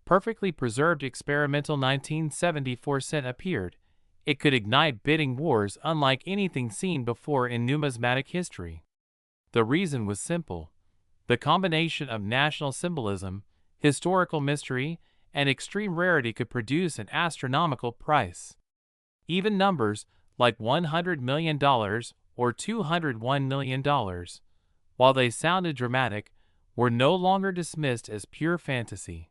perfectly preserved experimental 1974 cent appeared, it could ignite bidding wars unlike anything seen before in numismatic history. The reason was simple. The combination of national symbolism, historical mystery, and extreme rarity could produce an astronomical price. Even numbers like $100 million or $201 million, while they sounded dramatic, were no longer dismissed as pure fantasy.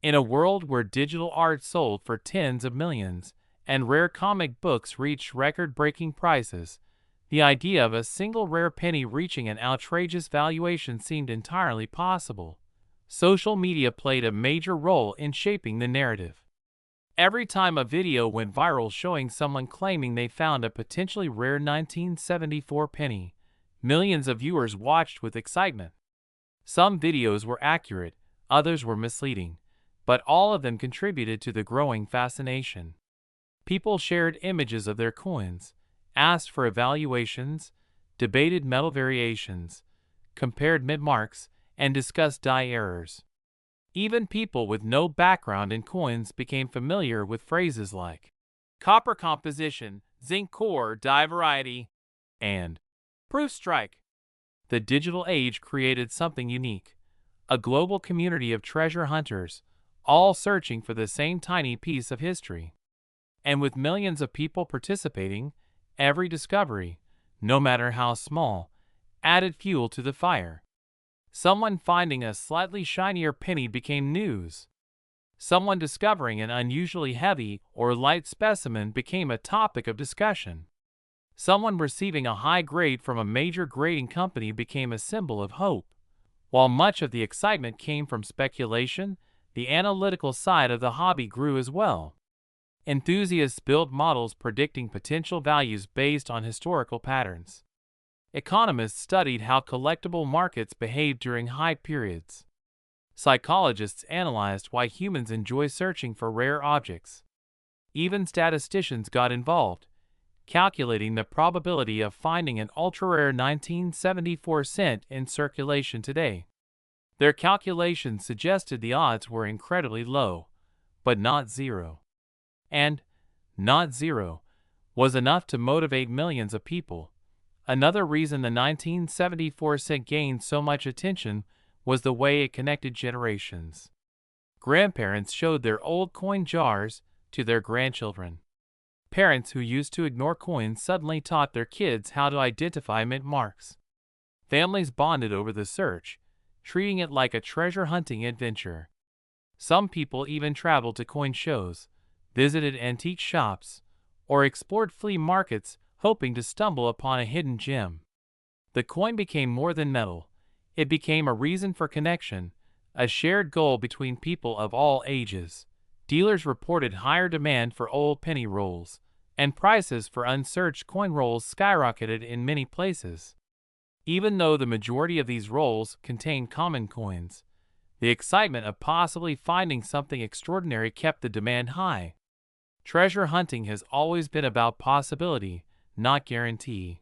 In a world where digital art sold for tens of millions and rare comic books reached record-breaking prices, the idea of a single rare penny reaching an outrageous valuation seemed entirely possible. Social media played a major role in shaping the narrative. Every time a video went viral showing someone claiming they found a potentially rare 1974 penny, millions of viewers watched with excitement. Some videos were accurate, others were misleading, but all of them contributed to the growing fascination. People shared images of their coins, asked for evaluations, debated metal variations, compared mint marks, and discussed die errors. Even people with no background in coins became familiar with phrases like copper composition, zinc core, die variety, and proof strike. The digital age created something unique, a global community of treasure hunters, all searching for the same tiny piece of history. And with millions of people participating, every discovery, no matter how small, added fuel to the fire. Someone finding a slightly shinier penny became news. Someone discovering an unusually heavy or light specimen became a topic of discussion. Someone receiving a high grade from a major grading company became a symbol of hope. While much of the excitement came from speculation, the analytical side of the hobby grew as well. Enthusiasts built models predicting potential values based on historical patterns. Economists studied how collectible markets behaved during high periods. Psychologists analyzed why humans enjoy searching for rare objects. Even statisticians got involved, calculating the probability of finding an ultra-rare 1974 cent in circulation today. Their calculations suggested the odds were incredibly low, but not zero. And not zero was enough to motivate millions of people. Another reason the 1974 cent gained so much attention was the way it connected generations. Grandparents showed their old coin jars to their grandchildren. Parents who used to ignore coins suddenly taught their kids how to identify mint marks. Families bonded over the search, treating it like a treasure hunting adventure. Some people even traveled to coin shows, visited antique shops, or explored flea markets hoping to stumble upon a hidden gem. The coin became more than metal. It became a reason for connection, a shared goal between people of all ages. Dealers reported higher demand for old penny rolls, and prices for unsearched coin rolls skyrocketed in many places. Even though the majority of these rolls contained common coins, the excitement of possibly finding something extraordinary kept the demand high. Treasure hunting has always been about possibility, not guarantee.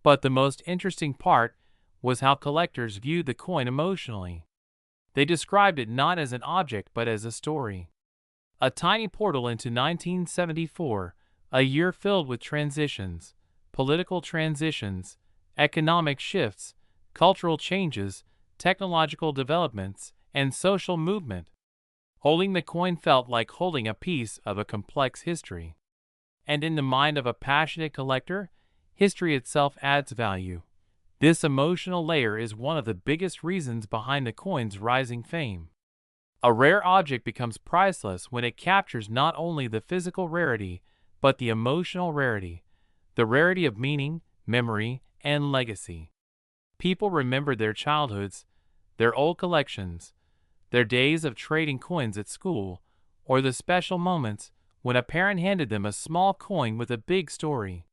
But the most interesting part was how collectors viewed the coin emotionally. They described it not as an object but as a story. A tiny portal into 1974, a year filled with transitions, political transitions, economic shifts, cultural changes, technological developments, and social movement. Holding the coin felt like holding a piece of a complex history. And in the mind of a passionate collector, history itself adds value. This emotional layer is one of the biggest reasons behind the coin's rising fame. A rare object becomes priceless when it captures not only the physical rarity, but the emotional rarity, the rarity of meaning, memory, and legacy. People remember their childhoods, their old collections, their days of trading coins at school, or the special moments when a parent handed them a small coin with a big story.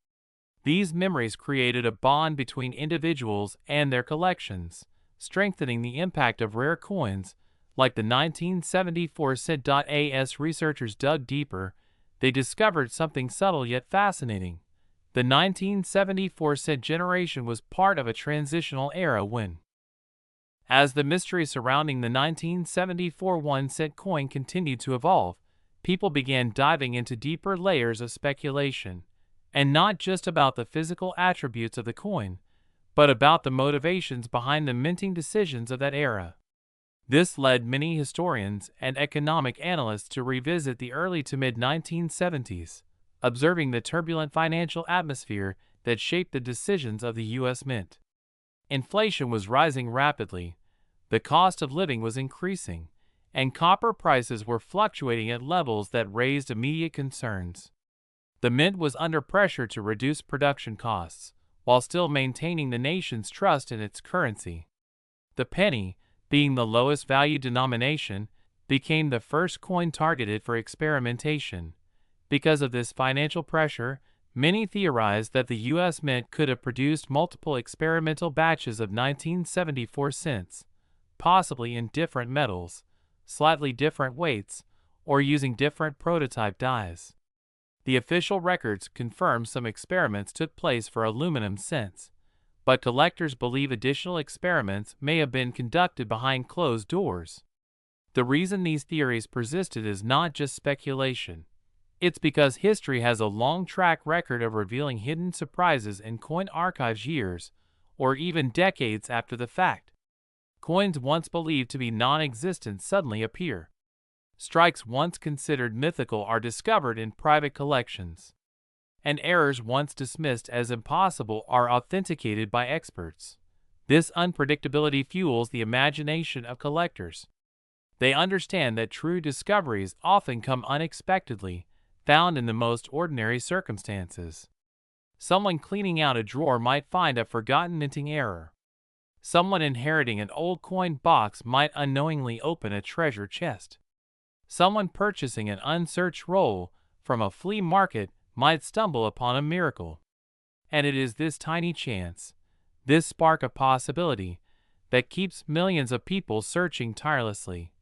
These memories created a bond between individuals and their collections, strengthening the impact of rare coins, like the 1974 cent. As researchers dug deeper, they discovered something subtle yet fascinating. The 1974 cent generation was part of a transitional era when, as the mystery surrounding the 1974 1-cent coin continued to evolve, people began diving into deeper layers of speculation, and not just about the physical attributes of the coin, but about the motivations behind the minting decisions of that era. This led many historians and economic analysts to revisit the early to mid-1970s, observing the turbulent financial atmosphere that shaped the decisions of the U.S. Mint. Inflation was rising rapidly, the cost of living was increasing, and copper prices were fluctuating at levels that raised immediate concerns. The Mint was under pressure to reduce production costs, while still maintaining the nation's trust in its currency. The penny, being the lowest value denomination, became the first coin targeted for experimentation. Because of this financial pressure, many theorized that the U.S. Mint could have produced multiple experimental batches of 1974 cents, possibly in different metals, slightly different weights, or using different prototype dies. The official records confirm some experiments took place for aluminum cents, but collectors believe additional experiments may have been conducted behind closed doors. The reason these theories persisted is not just speculation. It's because history has a long track record of revealing hidden surprises in coin archives years, or even decades after the fact. Coins once believed to be non-existent suddenly appear. Strikes once considered mythical are discovered in private collections. And errors once dismissed as impossible are authenticated by experts. This unpredictability fuels the imagination of collectors. They understand that true discoveries often come unexpectedly, found in the most ordinary circumstances. Someone cleaning out a drawer might find a forgotten minting error. Someone inheriting an old coin box might unknowingly open a treasure chest. Someone purchasing an unsearched roll from a flea market might stumble upon a miracle. And it is this tiny chance, This spark of possibility that keeps millions of people searching tirelessly.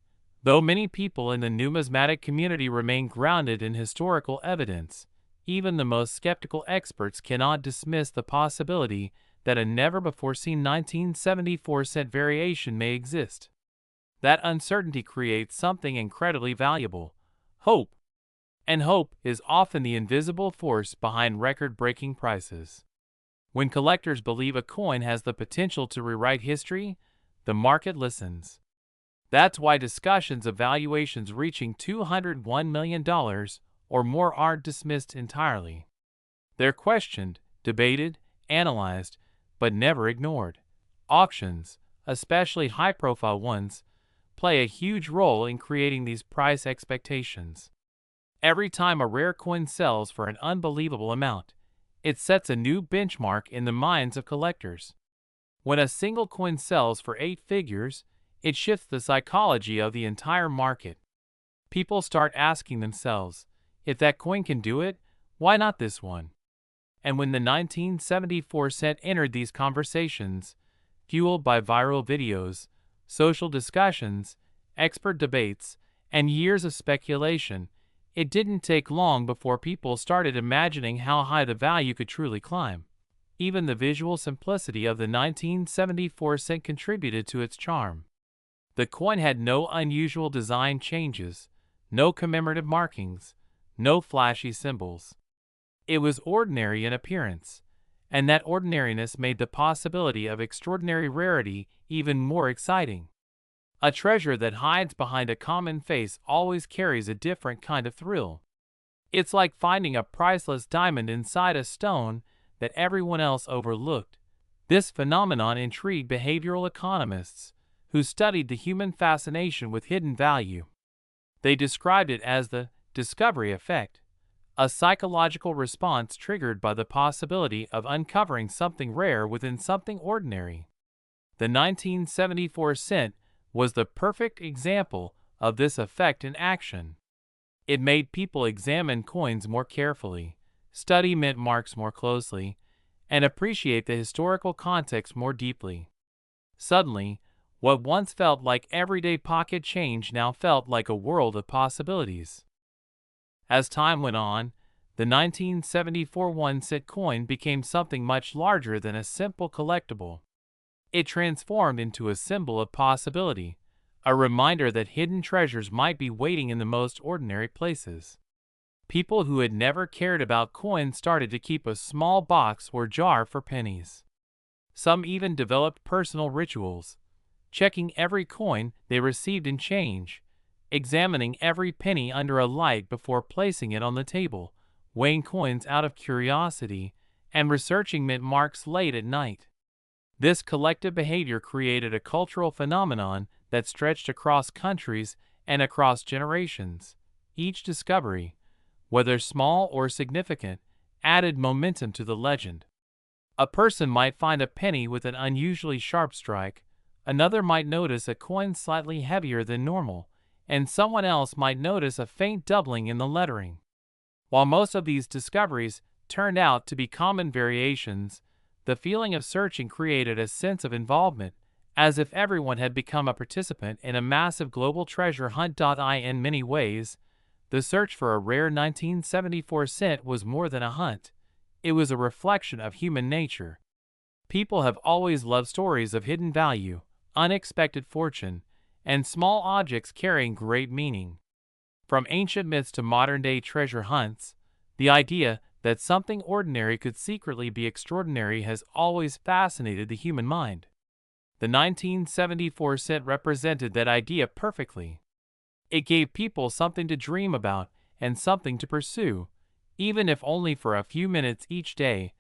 Though many people in the numismatic community remain grounded in historical evidence, even the most skeptical experts cannot dismiss the possibility that a never-before-seen 1974 cent variation may exist. That uncertainty creates something incredibly valuable: hope. And hope is often the invisible force behind record-breaking prices. When collectors believe a coin has the potential to rewrite history, the market listens. That's why discussions of valuations reaching $201 million or more aren't dismissed entirely. They're questioned, debated, analyzed, but never ignored. Auctions, especially high-profile ones, play a huge role in creating these price expectations. Every time a rare coin sells for an unbelievable amount, it sets a new benchmark in the minds of collectors. When a single coin sells for 8 figures, it shifts the psychology of the entire market. People start asking themselves, if that coin can do it, why not this one? And when the 1974 cent entered these conversations, fueled by viral videos, social discussions, expert debates, and years of speculation, it didn't take long before people started imagining how high the value could truly climb. Even the visual simplicity of the 1974 cent contributed to its charm. The coin had no unusual design changes, no commemorative markings, no flashy symbols. It was ordinary in appearance, and that ordinariness made the possibility of extraordinary rarity even more exciting. A treasure that hides behind a common face always carries a different kind of thrill. It's like finding a priceless diamond inside a stone that everyone else overlooked. This phenomenon intrigued behavioral economists who studied the human fascination with hidden value. They described it as the discovery effect, a psychological response triggered by the possibility of uncovering something rare within something ordinary. The 1974 cent was the perfect example of this effect in action. It made people examine coins more carefully, study mint marks more closely, and appreciate the historical context more deeply. Suddenly, what once felt like everyday pocket change now felt like a world of possibilities. As time went on, the 1974 1-cent coin became something much larger than a simple collectible. It transformed into a symbol of possibility, a reminder that hidden treasures might be waiting in the most ordinary places. People who had never cared about coins started to keep a small box or jar for pennies. Some even developed personal rituals, checking every coin they received in change, examining every penny under a light before placing it on the table, weighing coins out of curiosity, and researching mint marks late at night. This collective behavior created a cultural phenomenon that stretched across countries and across generations. Each discovery, whether small or significant, added momentum to the legend. A person might find a penny with an unusually sharp strike, another might notice a coin slightly heavier than normal, and someone else might notice a faint doubling in the lettering. While most of these discoveries turned out to be common variations, the feeling of searching created a sense of involvement, as if everyone had become a participant in a massive global treasure hunt. In many ways, the search for a rare 1974 cent was more than a hunt. It was a reflection of human nature. People have always loved stories of hidden value, unexpected fortune, and small objects carrying great meaning. From ancient myths to modern-day treasure hunts, the idea that something ordinary could secretly be extraordinary has always fascinated the human mind. The 1974 cent represented that idea perfectly. It gave people something to dream about and something to pursue, even if only for a few minutes each day.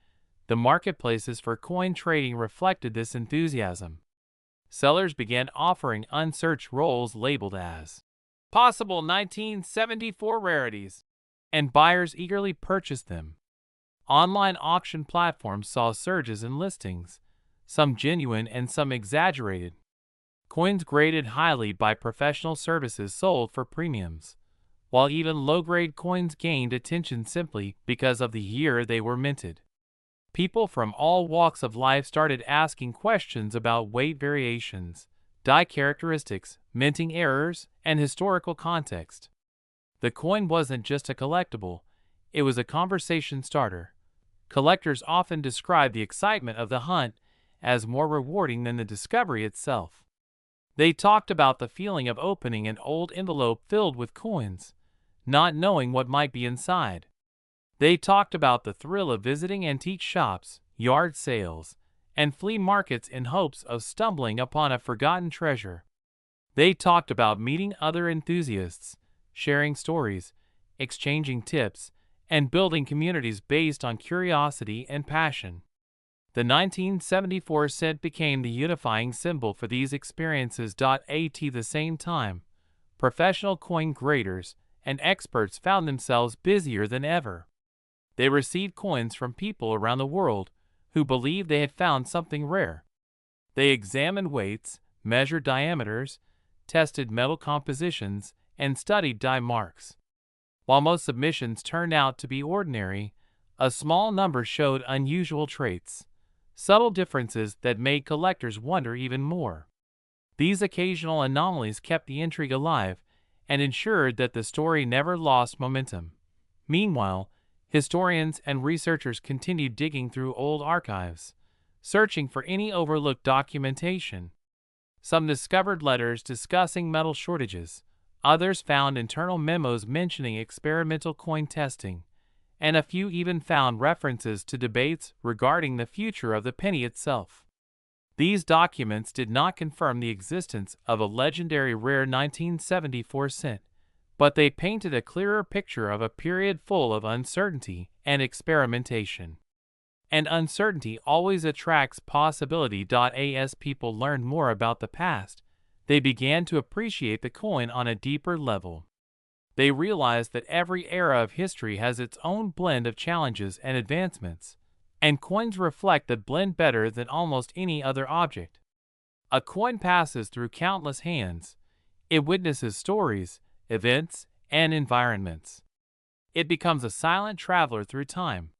The marketplaces for coin trading reflected this enthusiasm. Sellers began offering unsearched rolls labeled as possible 1974 rarities, and buyers eagerly purchased them. Online auction platforms saw surges in listings, some genuine and some exaggerated. Coins graded highly by professional services sold for premiums, while even low-grade coins gained attention simply because of the year they were minted. People from all walks of life started asking questions about weight variations, die characteristics, minting errors, and historical context. The coin wasn't just a collectible, it was a conversation starter. Collectors often describe the excitement of the hunt as more rewarding than the discovery itself. They talked about the feeling of opening an old envelope filled with coins, not knowing what might be inside. They talked about the thrill of visiting antique shops, yard sales, and flea markets in hopes of stumbling upon a forgotten treasure. They talked about meeting other enthusiasts, sharing stories, exchanging tips, and building communities based on curiosity and passion. The 1974 cent became the unifying symbol for these experiences. At the same time, professional coin graders and experts found themselves busier than ever. They received coins from people around the world who believed they had found something rare. They examined weights, measured diameters, tested metal compositions, and studied die marks. While most submissions turned out to be ordinary, a small number showed unusual traits, subtle differences that made collectors wonder even more. These occasional anomalies kept the intrigue alive and ensured that the story never lost momentum. Meanwhile, historians and researchers continued digging through old archives, searching for any overlooked documentation. Some discovered letters discussing metal shortages, others found internal memos mentioning experimental coin testing, and a few even found references to debates regarding the future of the penny itself. These documents did not confirm the existence of a legendary rare 1974 cent, but they painted a clearer picture of a period full of uncertainty and experimentation. And uncertainty always attracts possibility. As people learned more about the past, they began to appreciate the coin on a deeper level. They realized that every era of history has its own blend of challenges and advancements, and coins reflect that blend better than almost any other object. A coin passes through countless hands. It witnesses stories, events, and environments. It becomes a silent traveler through time.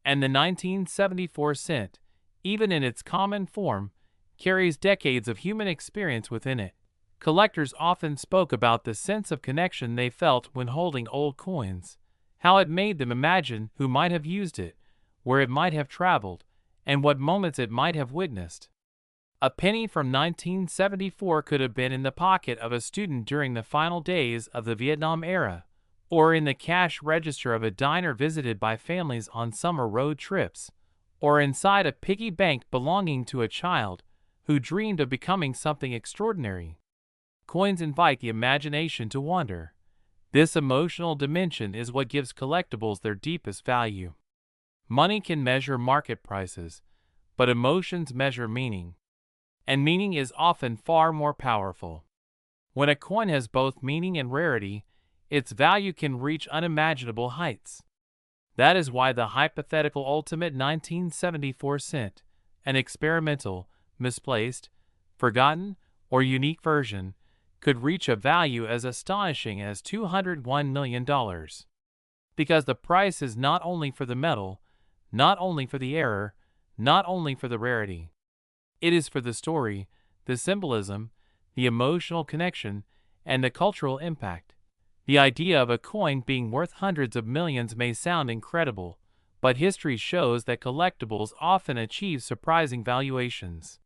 And the 1974 cent, even in its common form, carries decades of human experience within it. Collectors often spoke about the sense of connection they felt when holding old coins, how it made them imagine who might have used it, where it might have traveled, and what moments it might have witnessed. A penny from 1974 could have been in the pocket of a student during the final days of the Vietnam era, or in the cash register of a diner visited by families on summer road trips, or inside a piggy bank belonging to a child who dreamed of becoming something extraordinary. Coins invite the imagination to wander. This emotional dimension is what gives collectibles their deepest value. Money can measure market prices, but emotions measure meaning. And meaning is often far more powerful. When a coin has both meaning and rarity, its value can reach unimaginable heights. That is why the hypothetical ultimate 1974 cent, an experimental, misplaced, forgotten, or unique version, could reach a value as astonishing as $201 million. Because the price is not only for the metal, not only for the error, not only for the rarity. It is for the story, the symbolism, the emotional connection, and the cultural impact. The idea of a coin being worth hundreds of millions may sound incredible, but history shows that collectibles often achieve surprising valuations.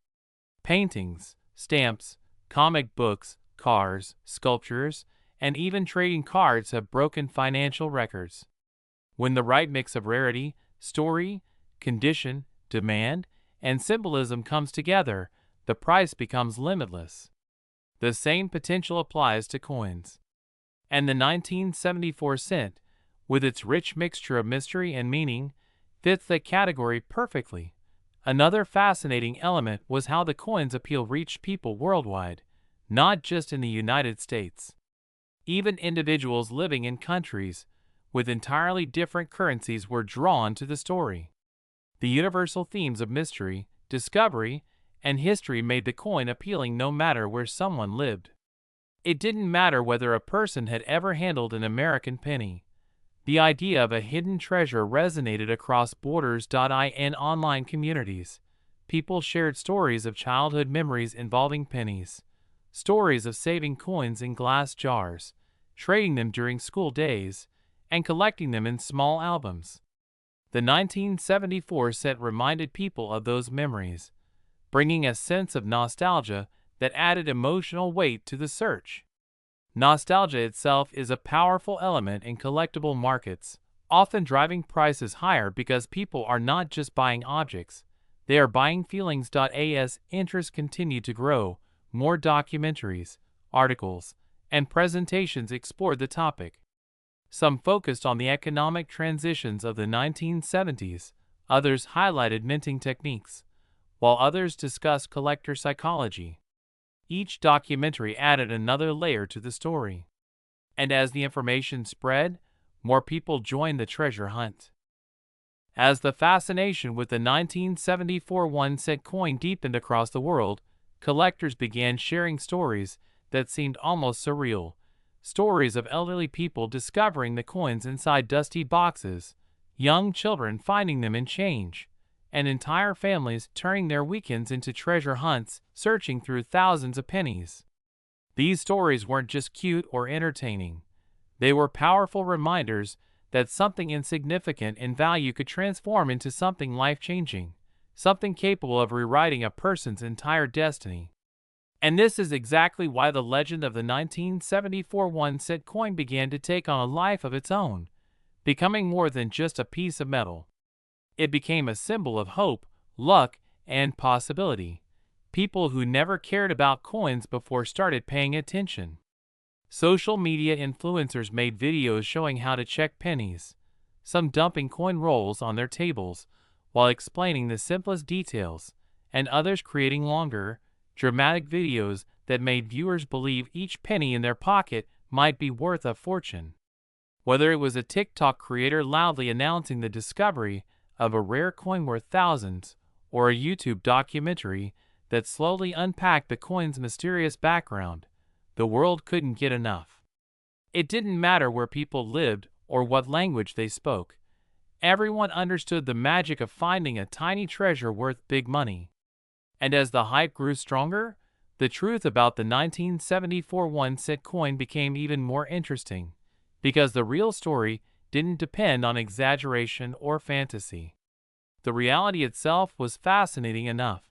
Paintings, stamps, comic books, cars, sculptures, and even trading cards have broken financial records. When the right mix of rarity, story, condition, demand, and symbolism comes together, the price becomes limitless. The same potential applies to coins. And the 1974 cent, with its rich mixture of mystery and meaning, fits that category perfectly. Another fascinating element was how the coin's appeal reached people worldwide, not just in the United States. Even individuals living in countries with entirely different currencies were drawn to the story. The universal themes of mystery, discovery, and history made the coin appealing no matter where someone lived. It didn't matter whether a person had ever handled an American penny. The idea of a hidden treasure resonated across borders. In online communities, people shared stories of childhood memories involving pennies, stories of saving coins in glass jars, trading them during school days, and collecting them in small albums. The 1974 set reminded people of those memories, bringing a sense of nostalgia that added emotional weight to the search. Nostalgia itself is a powerful element in collectible markets, often driving prices higher because people are not just buying objects, they are buying feelings. As interest continued to grow, more documentaries, articles, and presentations explored the topic. Some focused on the economic transitions of the 1970s, others highlighted minting techniques, while others discussed collector psychology. Each documentary added another layer to the story. And as the information spread, more people joined the treasure hunt. As the fascination with the 1974 one-cent coin deepened across the world, collectors began sharing stories that seemed almost surreal. Stories of elderly people discovering the coins inside dusty boxes, young children finding them in change, and entire families turning their weekends into treasure hunts, searching through thousands of pennies. These stories weren't just cute or entertaining. They were powerful reminders that something insignificant in value could transform into something life-changing, something capable of rewriting a person's entire destiny. And this is exactly why the legend of the 1974 one-cent coin began to take on a life of its own, becoming more than just a piece of metal. It became a symbol of hope, luck, and possibility. People who never cared about coins before started paying attention. Social media influencers made videos showing how to check pennies, some dumping coin rolls on their tables while explaining the simplest details, and others creating longer, dramatic videos that made viewers believe each penny in their pocket might be worth a fortune. Whether it was a TikTok creator loudly announcing the discovery of a rare coin worth thousands, or a YouTube documentary that slowly unpacked the coin's mysterious background, the world couldn't get enough. It didn't matter where people lived or what language they spoke. Everyone understood the magic of finding a tiny treasure worth big money. And as the hype grew stronger, the truth about the 1974 one-cent coin became even more interesting, because the real story didn't depend on exaggeration or fantasy. The reality itself was fascinating enough.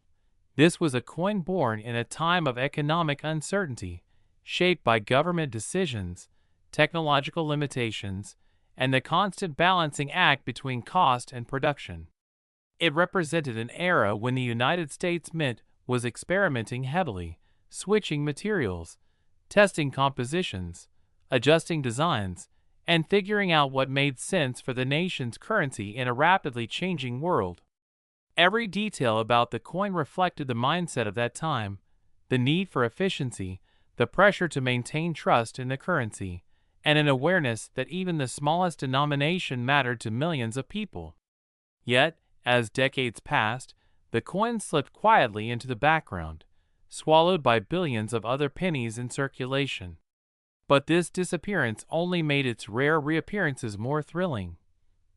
This was a coin born in a time of economic uncertainty, shaped by government decisions, technological limitations, and the constant balancing act between cost and production. It represented an era when the United States Mint was experimenting heavily, switching materials, testing compositions, adjusting designs, and figuring out what made sense for the nation's currency in a rapidly changing world. Every detail about the coin reflected the mindset of that time, the need for efficiency, the pressure to maintain trust in the currency, and an awareness that even the smallest denomination mattered to millions of people. Yet, as decades passed, the coin slipped quietly into the background, swallowed by billions of other pennies in circulation. But this disappearance only made its rare reappearances more thrilling,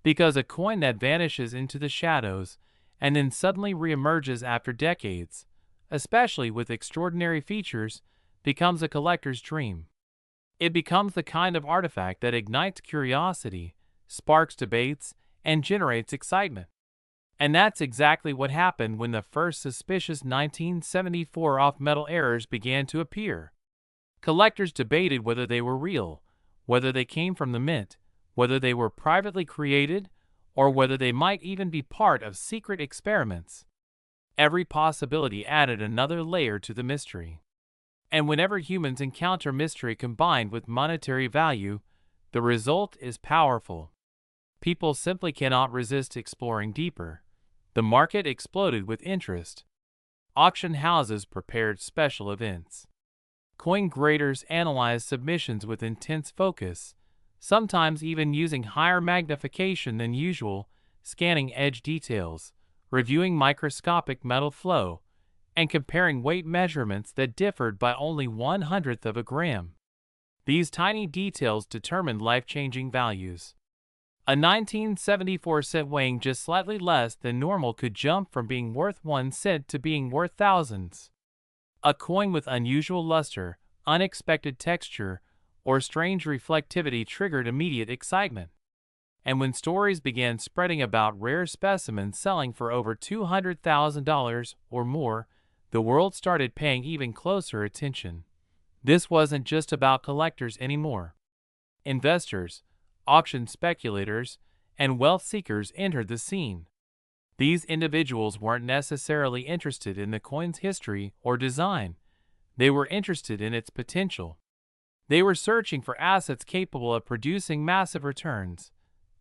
because a coin that vanishes into the shadows and then suddenly reemerges after decades, especially with extraordinary features, becomes a collector's dream. It becomes the kind of artifact that ignites curiosity, sparks debates, and generates excitement. And that's exactly what happened when the first suspicious 1974 off-metal errors began to appear. Collectors debated whether they were real, whether they came from the mint, whether they were privately created, or whether they might even be part of secret experiments. Every possibility added another layer to the mystery. And whenever humans encounter mystery combined with monetary value, the result is powerful. People simply cannot resist exploring deeper. The market exploded with interest. Auction houses prepared special events. Coin graders analyzed submissions with intense focus, sometimes even using higher magnification than usual, scanning edge details, reviewing microscopic metal flow, and comparing weight measurements that differed by only 1/100th of a gram. These tiny details determined life-changing values. A 1974 cent weighing just slightly less than normal could jump from being worth 1 cent to being worth thousands. A coin with unusual luster, unexpected texture, or strange reflectivity triggered immediate excitement. And when stories began spreading about rare specimens selling for over $200,000 or more, the world started paying even closer attention. This wasn't just about collectors anymore. Investors, auction speculators, and wealth seekers entered the scene. These individuals weren't necessarily interested in the coin's history or design. They were interested in its potential. They were searching for assets capable of producing massive returns,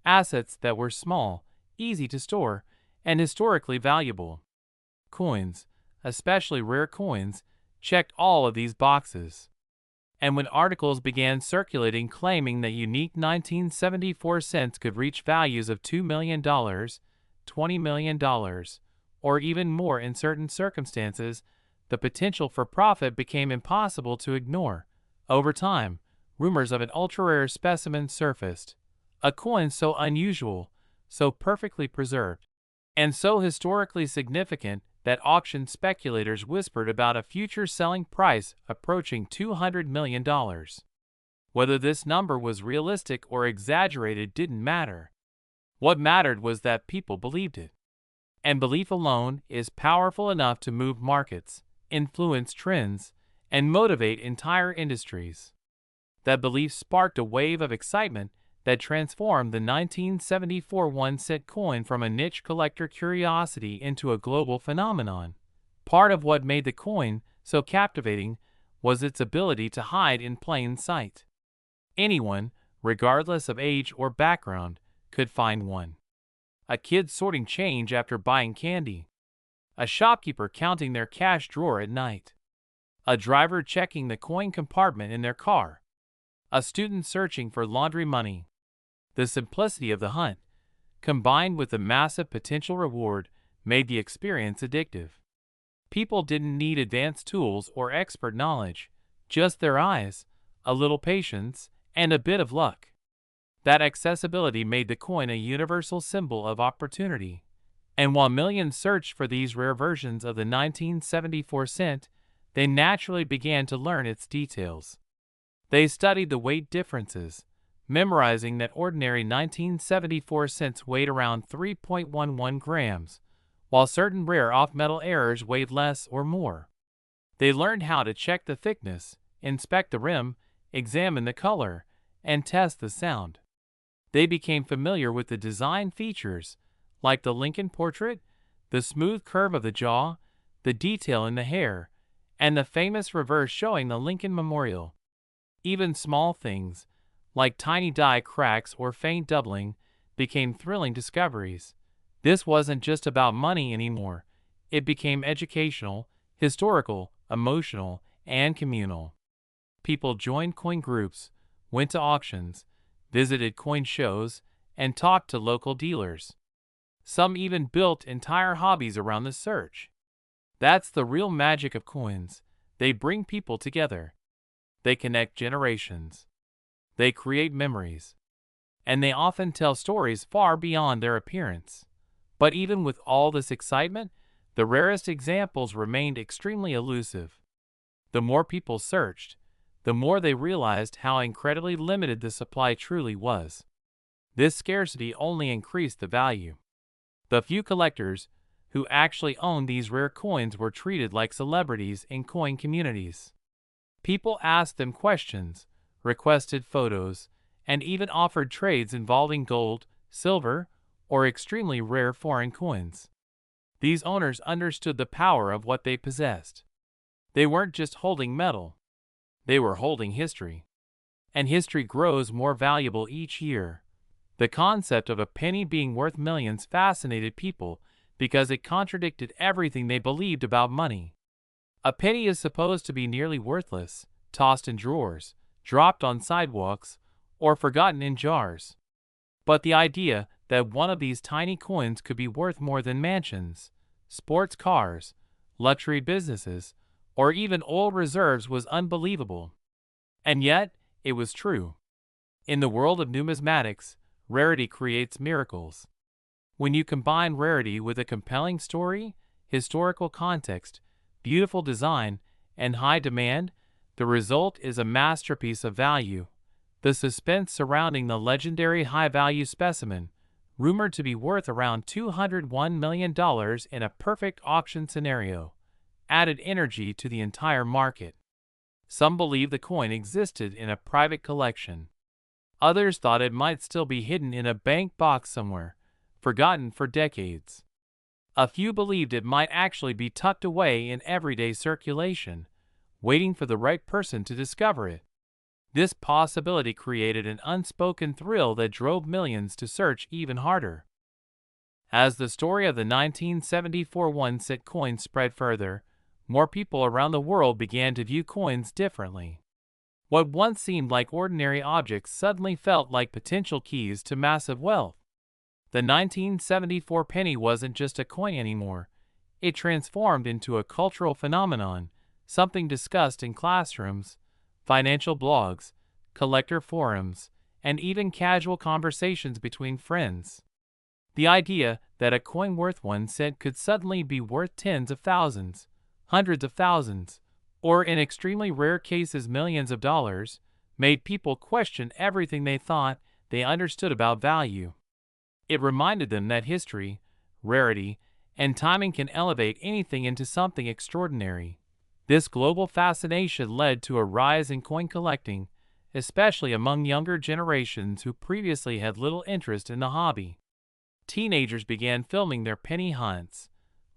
assets that were small, easy to store, and historically valuable. Coins, especially rare coins, checked all of these boxes. And when articles began circulating claiming that unique 1974 cents could reach values of $2 million, $20 million, or even more in certain circumstances, the potential for profit became impossible to ignore. Over time, rumors of an ultra-rare specimen surfaced, a coin so unusual, so perfectly preserved, and so historically significant that auction speculators whispered about a future selling price approaching $200 million. Whether this number was realistic or exaggerated didn't matter. What mattered was that people believed it. And belief alone is powerful enough to move markets, influence trends, and motivate entire industries. That belief sparked a wave of excitement that transformed the 1974 1-cent coin from a niche collector curiosity into a global phenomenon. Part of what made the coin so captivating was its ability to hide in plain sight. Anyone, regardless of age or background, could find one. A kid sorting change after buying candy. A shopkeeper counting their cash drawer at night. A driver checking the coin compartment in their car. A student searching for laundry money. The simplicity of the hunt, combined with the massive potential reward, made the experience addictive. People didn't need advanced tools or expert knowledge, just their eyes, a little patience, and a bit of luck. That accessibility made the coin a universal symbol of opportunity. And while millions searched for these rare versions of the 1974 cent, they naturally began to learn its details. They studied the weight differences, memorizing that ordinary 1974 cents weighed around 3.11 grams, while certain rare off-metal errors weighed less or more. They learned how to check the thickness, inspect the rim, examine the color, and test the sound. They became familiar with the design features, like the Lincoln portrait, the smooth curve of the jaw, the detail in the hair, and the famous reverse showing the Lincoln Memorial. Even small things, like tiny die cracks or faint doubling, became thrilling discoveries. This wasn't just about money anymore. It became educational, historical, emotional, and communal. People joined coin groups, went to auctions, visited coin shows, and talked to local dealers. Some even built entire hobbies around the search. That's the real magic of coins. They bring people together. They connect generations. They create memories. And they often tell stories far beyond their appearance. But even with all this excitement, the rarest examples remained extremely elusive. The more people searched, the more they realized how incredibly limited the supply truly was. This scarcity only increased the value. The few collectors who actually owned these rare coins were treated like celebrities in coin communities. People asked them questions, requested photos, and even offered trades involving gold, silver, or extremely rare foreign coins. These owners understood the power of what they possessed. They weren't just holding metal. They were holding history. And history grows more valuable each year. The concept of a penny being worth millions fascinated people because it contradicted everything they believed about money. A penny is supposed to be nearly worthless, tossed in drawers, dropped on sidewalks, or forgotten in jars. But the idea that one of these tiny coins could be worth more than mansions, sports cars, luxury businesses, or even oil reserves was unbelievable. And yet, it was true. In the world of numismatics, rarity creates miracles. When you combine rarity with a compelling story, historical context, beautiful design, and high demand, the result is a masterpiece of value. The suspense surrounding the legendary high-value specimen, rumored to be worth around $201 million in a perfect auction scenario, added energy to the entire market. Some believe the coin existed in a private collection. Others thought it might still be hidden in a bank box somewhere, forgotten for decades. A few believed it might actually be tucked away in everyday circulation, waiting for the right person to discover it. This possibility created an unspoken thrill that drove millions to search even harder. As the story of the 1974 one-cent coin spread further, more people around the world began to view coins differently. What once seemed like ordinary objects suddenly felt like potential keys to massive wealth. The 1974 penny wasn't just a coin anymore. It transformed into a cultural phenomenon, something discussed in classrooms, financial blogs, collector forums, and even casual conversations between friends. The idea that a coin worth 1 cent could suddenly be worth tens of thousands, hundreds of thousands, or in extremely rare cases millions of dollars, made people question everything they thought they understood about value. It reminded them that history, rarity, and timing can elevate anything into something extraordinary. This global fascination led to a rise in coin collecting, especially among younger generations who previously had little interest in the hobby. Teenagers began filming their penny hunts,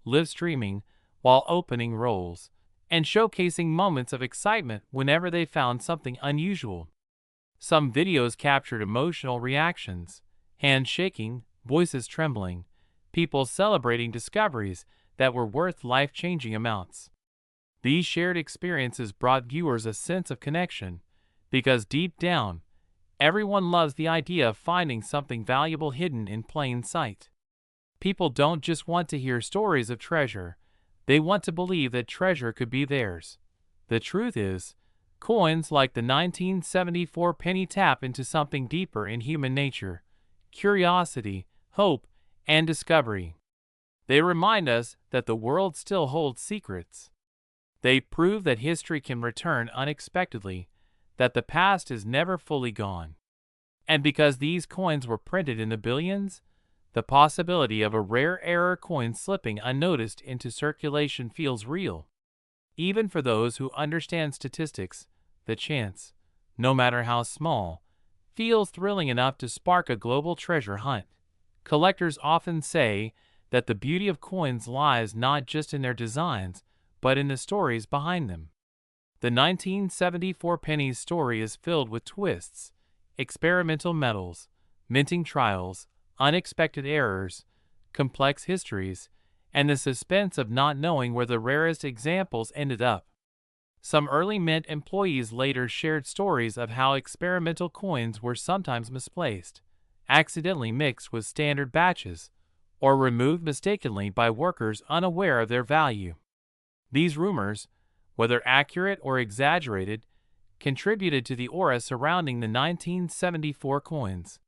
live streaming while opening rolls, and showcasing moments of excitement whenever they found something unusual. Some videos captured emotional reactions, hands shaking, voices trembling, people celebrating discoveries that were worth life-changing amounts. These shared experiences brought viewers a sense of connection, because deep down, everyone loves the idea of finding something valuable hidden in plain sight. People don't just want to hear stories of treasure, they want to believe that treasure could be theirs. The truth is, coins like the 1974 penny tap into something deeper in human nature: curiosity, hope, and discovery. They remind us that the world still holds secrets. They prove that history can return unexpectedly, that the past is never fully gone. And because these coins were printed in the billions, the possibility of a rare error coin slipping unnoticed into circulation feels real. Even for those who understand statistics, the chance, no matter how small, feels thrilling enough to spark a global treasure hunt. Collectors often say that the beauty of coins lies not just in their designs, but in the stories behind them. The 1974 penny's story is filled with twists, experimental metals, minting trials, unexpected errors, complex histories, and the suspense of not knowing where the rarest examples ended up. Some early mint employees later shared stories of how experimental coins were sometimes misplaced, accidentally mixed with standard batches, or removed mistakenly by workers unaware of their value. These rumors, whether accurate or exaggerated, contributed to the aura surrounding the 1974 coins.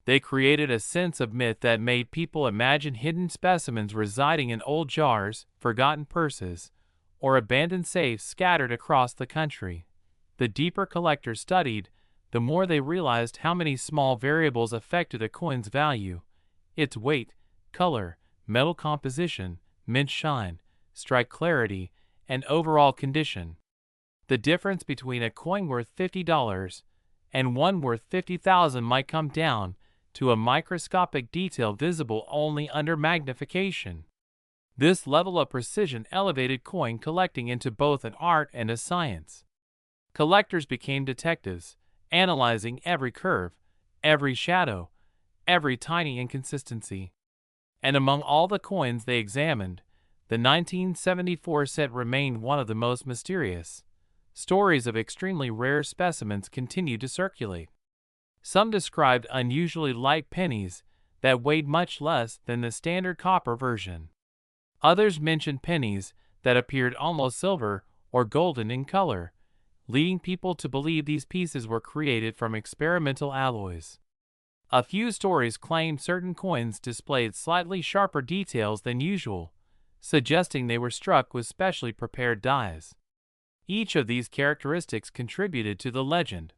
They created a sense of myth that made people imagine hidden specimens residing in old jars, forgotten purses, or abandoned safes scattered across the country. The deeper collectors studied, the more they realized how many small variables affected a coin's value: its weight, color, metal composition, mint shine, strike clarity, and overall condition. The difference between a coin worth $50 and one worth $50,000 might come down to a microscopic detail visible only under magnification. This level of precision elevated coin collecting into both an art and a science. Collectors became detectives, analyzing every curve, every shadow, every tiny inconsistency. And among all the coins they examined, the 1974 set remained one of the most mysterious. Stories of extremely rare specimens continued to circulate. Some described unusually light pennies that weighed much less than the standard copper version. Others mentioned pennies that appeared almost silver or golden in color, leading people to believe these pieces were created from experimental alloys. A few stories claim certain coins displayed slightly sharper details than usual, suggesting they were struck with specially prepared dies. Each of these characteristics contributed to the legend.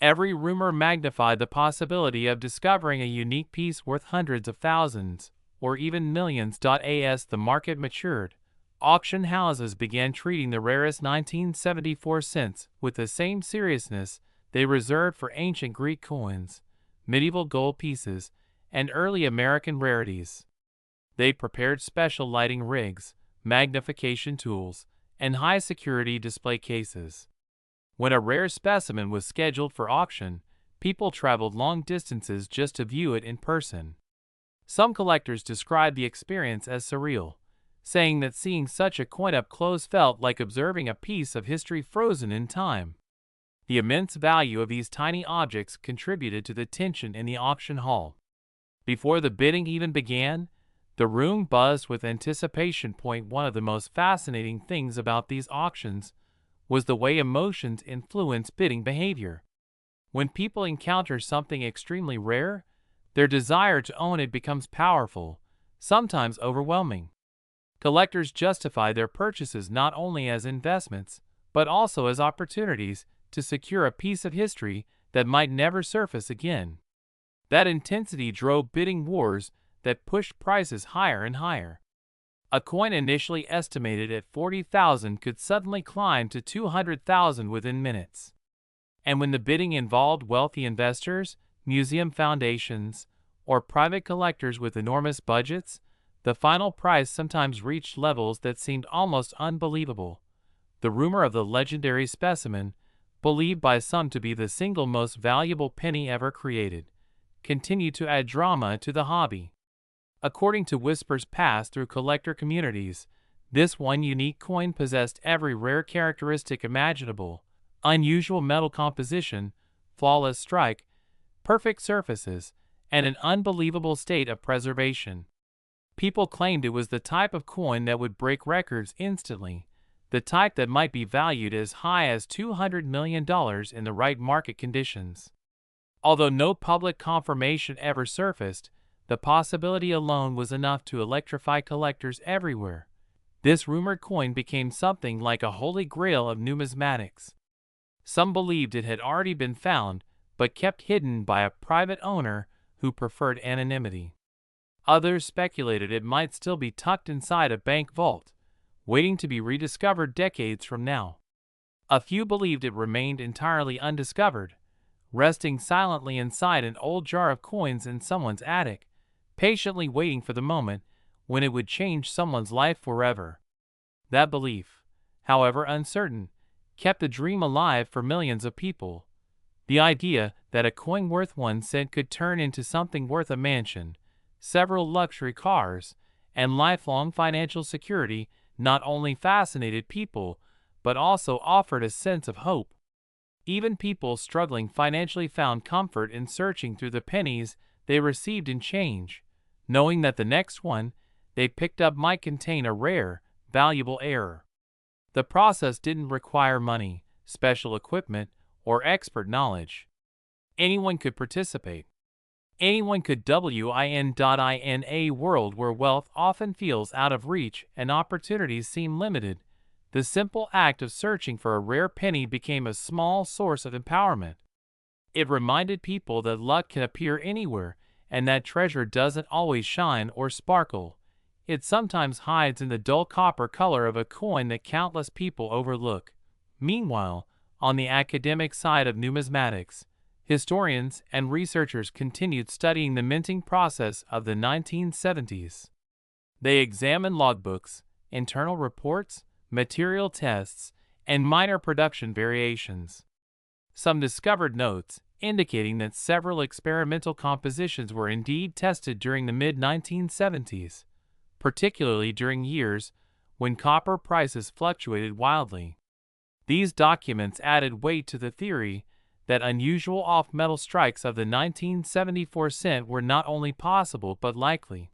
Every rumor magnified the possibility of discovering a unique piece worth hundreds of thousands, or even millions. As the market matured, auction houses began treating the rarest 1974 cents with the same seriousness they reserved for ancient Greek coins, medieval gold pieces, and early American rarities. They prepared special lighting rigs, magnification tools, and high-security display cases. When a rare specimen was scheduled for auction, people traveled long distances just to view it in person. Some collectors describe the experience as surreal, saying that seeing such a coin up close felt like observing a piece of history frozen in time. The immense value of these tiny objects contributed to the tension in the auction hall. Before the bidding even began, the room buzzed with anticipation. One of the most fascinating things about these auctions was the way emotions influence bidding behavior. When people encounter something extremely rare, their desire to own it becomes powerful, sometimes overwhelming. Collectors justify their purchases not only as investments, but also as opportunities to secure a piece of history that might never surface again. That intensity drove bidding wars that pushed prices higher and higher. A coin initially estimated at $40,000 could suddenly climb to $200,000 within minutes. And when the bidding involved wealthy investors, museum foundations, or private collectors with enormous budgets, the final price sometimes reached levels that seemed almost unbelievable. The rumor of the legendary specimen, believed by some to be the single most valuable penny ever created, continued to add drama to the hobby. According to whispers passed through collector communities, this one unique coin possessed every rare characteristic imaginable: unusual metal composition, flawless strike, perfect surfaces, and an unbelievable state of preservation. People claimed it was the type of coin that would break records instantly, the type that might be valued as high as $200 million in the right market conditions. Although no public confirmation ever surfaced, the possibility alone was enough to electrify collectors everywhere. This rumored coin became something like a holy grail of numismatics. Some believed it had already been found, but kept hidden by a private owner who preferred anonymity. Others speculated it might still be tucked inside a bank vault, waiting to be rediscovered decades from now. A few believed it remained entirely undiscovered, resting silently inside an old jar of coins in someone's attic, patiently waiting for the moment when it would change someone's life forever. That belief, however uncertain, kept the dream alive for millions of people. The idea that a coin worth 1 cent could turn into something worth a mansion, several luxury cars, and lifelong financial security not only fascinated people, but also offered a sense of hope. Even people struggling financially found comfort in searching through the pennies they received in change, knowing that the next one they picked up might contain a rare, valuable heir. The process didn't require money, special equipment, or expert knowledge. Anyone could participate. Anyone could win. In a world where wealth often feels out of reach and opportunities seem limited, the simple act of searching for a rare penny became a small source of empowerment. It reminded people that luck can appear anywhere and that treasure doesn't always shine or sparkle. It sometimes hides in the dull copper color of a coin that countless people overlook. Meanwhile, on the academic side of numismatics, historians and researchers continued studying the minting process of the 1970s. They examined logbooks, internal reports, material tests, and minor production variations. Some discovered notes indicating that several experimental compositions were indeed tested during the mid-1970s, particularly during years when copper prices fluctuated wildly. These documents added weight to the theory that unusual off-metal strikes of the 1974 cent were not only possible but likely.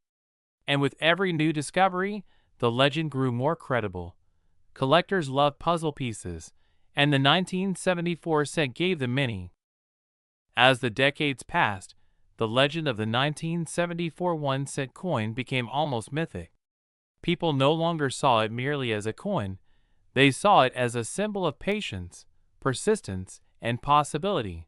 And with every new discovery, the legend grew more credible. Collectors loved puzzle pieces, and the 1974 cent gave them many. As the decades passed, the legend of the 1974 1-cent coin became almost mythic. People no longer saw it merely as a coin, they saw it as a symbol of patience, persistence, and possibility.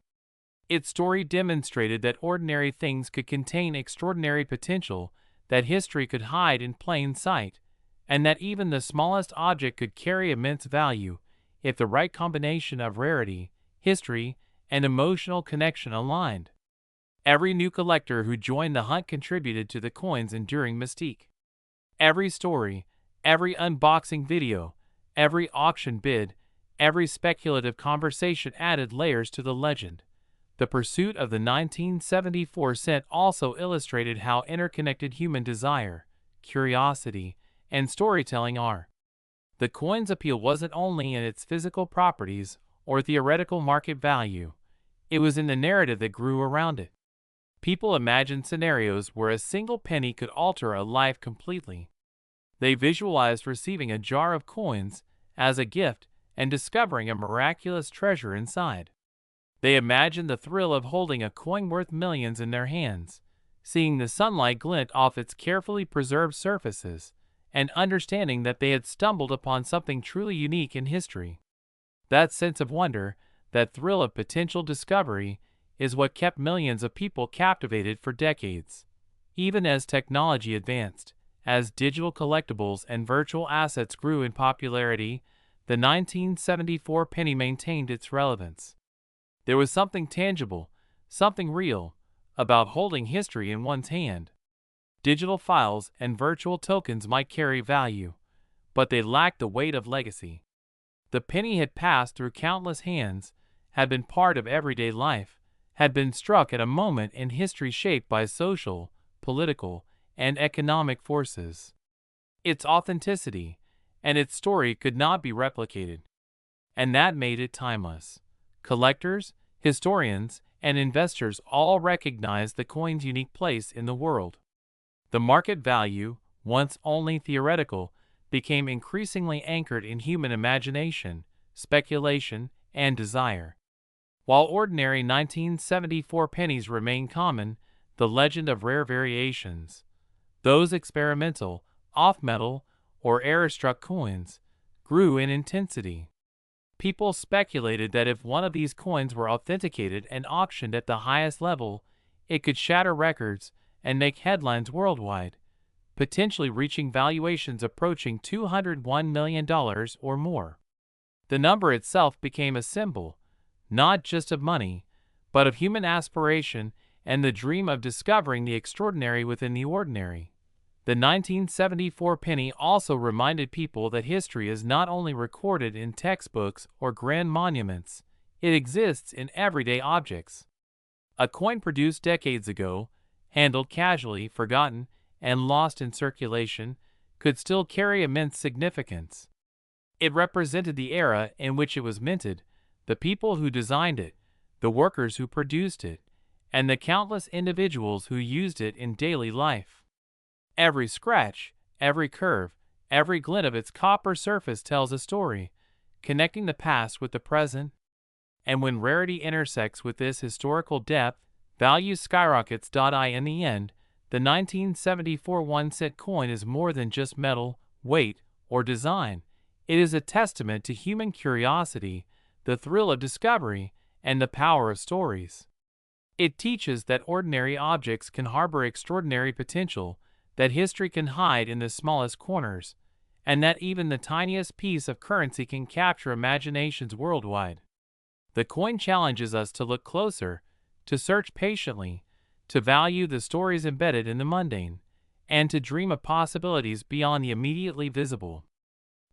Its story demonstrated that ordinary things could contain extraordinary potential, that history could hide in plain sight, and that even the smallest object could carry immense value if the right combination of rarity, history, and emotional connection aligned. Every new collector who joined the hunt contributed to the coin's enduring mystique. Every story, every unboxing video, every auction bid, every speculative conversation added layers to the legend. The pursuit of the 1974 cent also illustrated how interconnected human desire, curiosity, and storytelling are. The coin's appeal wasn't only in its physical properties or theoretical market value, it was in the narrative that grew around it. People imagined scenarios where a single penny could alter a life completely. They visualized receiving a jar of coins as a gift and discovering a miraculous treasure inside. They imagined the thrill of holding a coin worth millions in their hands, seeing the sunlight glint off its carefully preserved surfaces, and understanding that they had stumbled upon something truly unique in history. That sense of wonder, that thrill of potential discovery, is what kept millions of people captivated for decades. Even as technology advanced, as digital collectibles and virtual assets grew in popularity, the 1974 penny maintained its relevance. There was something tangible, something real, about holding history in one's hand. Digital files and virtual tokens might carry value, but they lacked the weight of legacy. The penny had passed through countless hands, had been part of everyday life, had been struck at a moment in history shaped by social, political, and economic forces. Its authenticity and its story could not be replicated, and that made it timeless. Collectors, historians, and investors all recognized the coin's unique place in the world. The market value, once only theoretical, became increasingly anchored in human imagination, speculation, and desire. While ordinary 1974 pennies remain common, the legend of rare variations, those experimental, off-metal, or error-struck coins, grew in intensity. People speculated that if one of these coins were authenticated and auctioned at the highest level, it could shatter records and make headlines worldwide, potentially reaching valuations approaching $201 million or more. The number itself became a symbol, not just of money, but of human aspiration and the dream of discovering the extraordinary within the ordinary. The 1974 penny also reminded people that history is not only recorded in textbooks or grand monuments, it exists in everyday objects. A coin produced decades ago, handled casually, forgotten, and lost in circulation, could still carry immense significance. It represented the era in which it was minted, the people who designed it, the workers who produced it, and the countless individuals who used it in daily life. Every scratch, every curve, every glint of its copper surface tells a story, connecting the past with the present. And when rarity intersects with this historical depth, value skyrockets. In the end, the 1974 1-cent coin is more than just metal, weight, or design. It is a testament to human curiosity, the thrill of discovery, and the power of stories. It teaches that ordinary objects can harbor extraordinary potential, that history can hide in the smallest corners, and that even the tiniest piece of currency can capture imaginations worldwide. The coin challenges us to look closer, to search patiently, to value the stories embedded in the mundane, and to dream of possibilities beyond the immediately visible.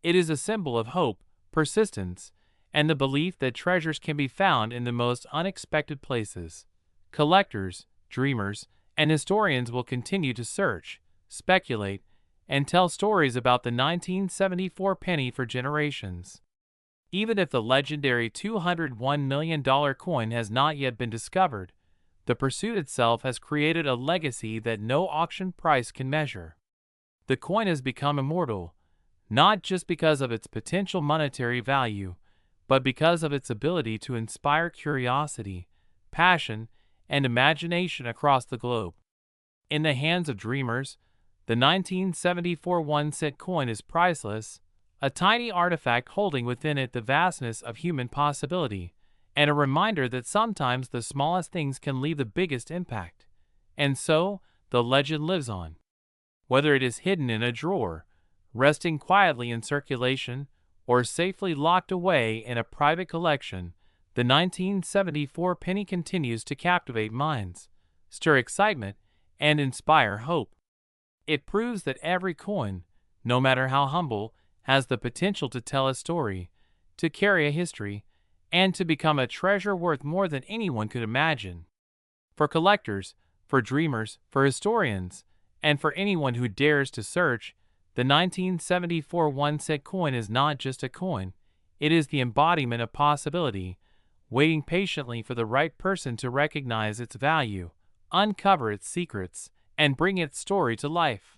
It is a symbol of hope, persistence, and the belief that treasures can be found in the most unexpected places. Collectors, dreamers, and historians will continue to search, speculate, and tell stories about the 1974 penny for generations. Even if the legendary $201 million coin has not yet been discovered, the pursuit itself has created a legacy that no auction price can measure. The coin has become immortal, not just because of its potential monetary value, but because of its ability to inspire curiosity, passion, and imagination across the globe. In the hands of dreamers, the 1974 1-cent coin is priceless, a tiny artifact holding within it the vastness of human possibility, and a reminder that sometimes the smallest things can leave the biggest impact. And so, the legend lives on. Whether it is hidden in a drawer, resting quietly in circulation, or safely locked away in a private collection, the 1974 penny continues to captivate minds, stir excitement, and inspire hope. It proves that every coin, no matter how humble, has the potential to tell a story, to carry a history, and to become a treasure worth more than anyone could imagine. For collectors, for dreamers, for historians, and for anyone who dares to search, the 1974 1-cent coin is not just a coin, it is the embodiment of possibility, waiting patiently for the right person to recognize its value, uncover its secrets, and bring its story to life.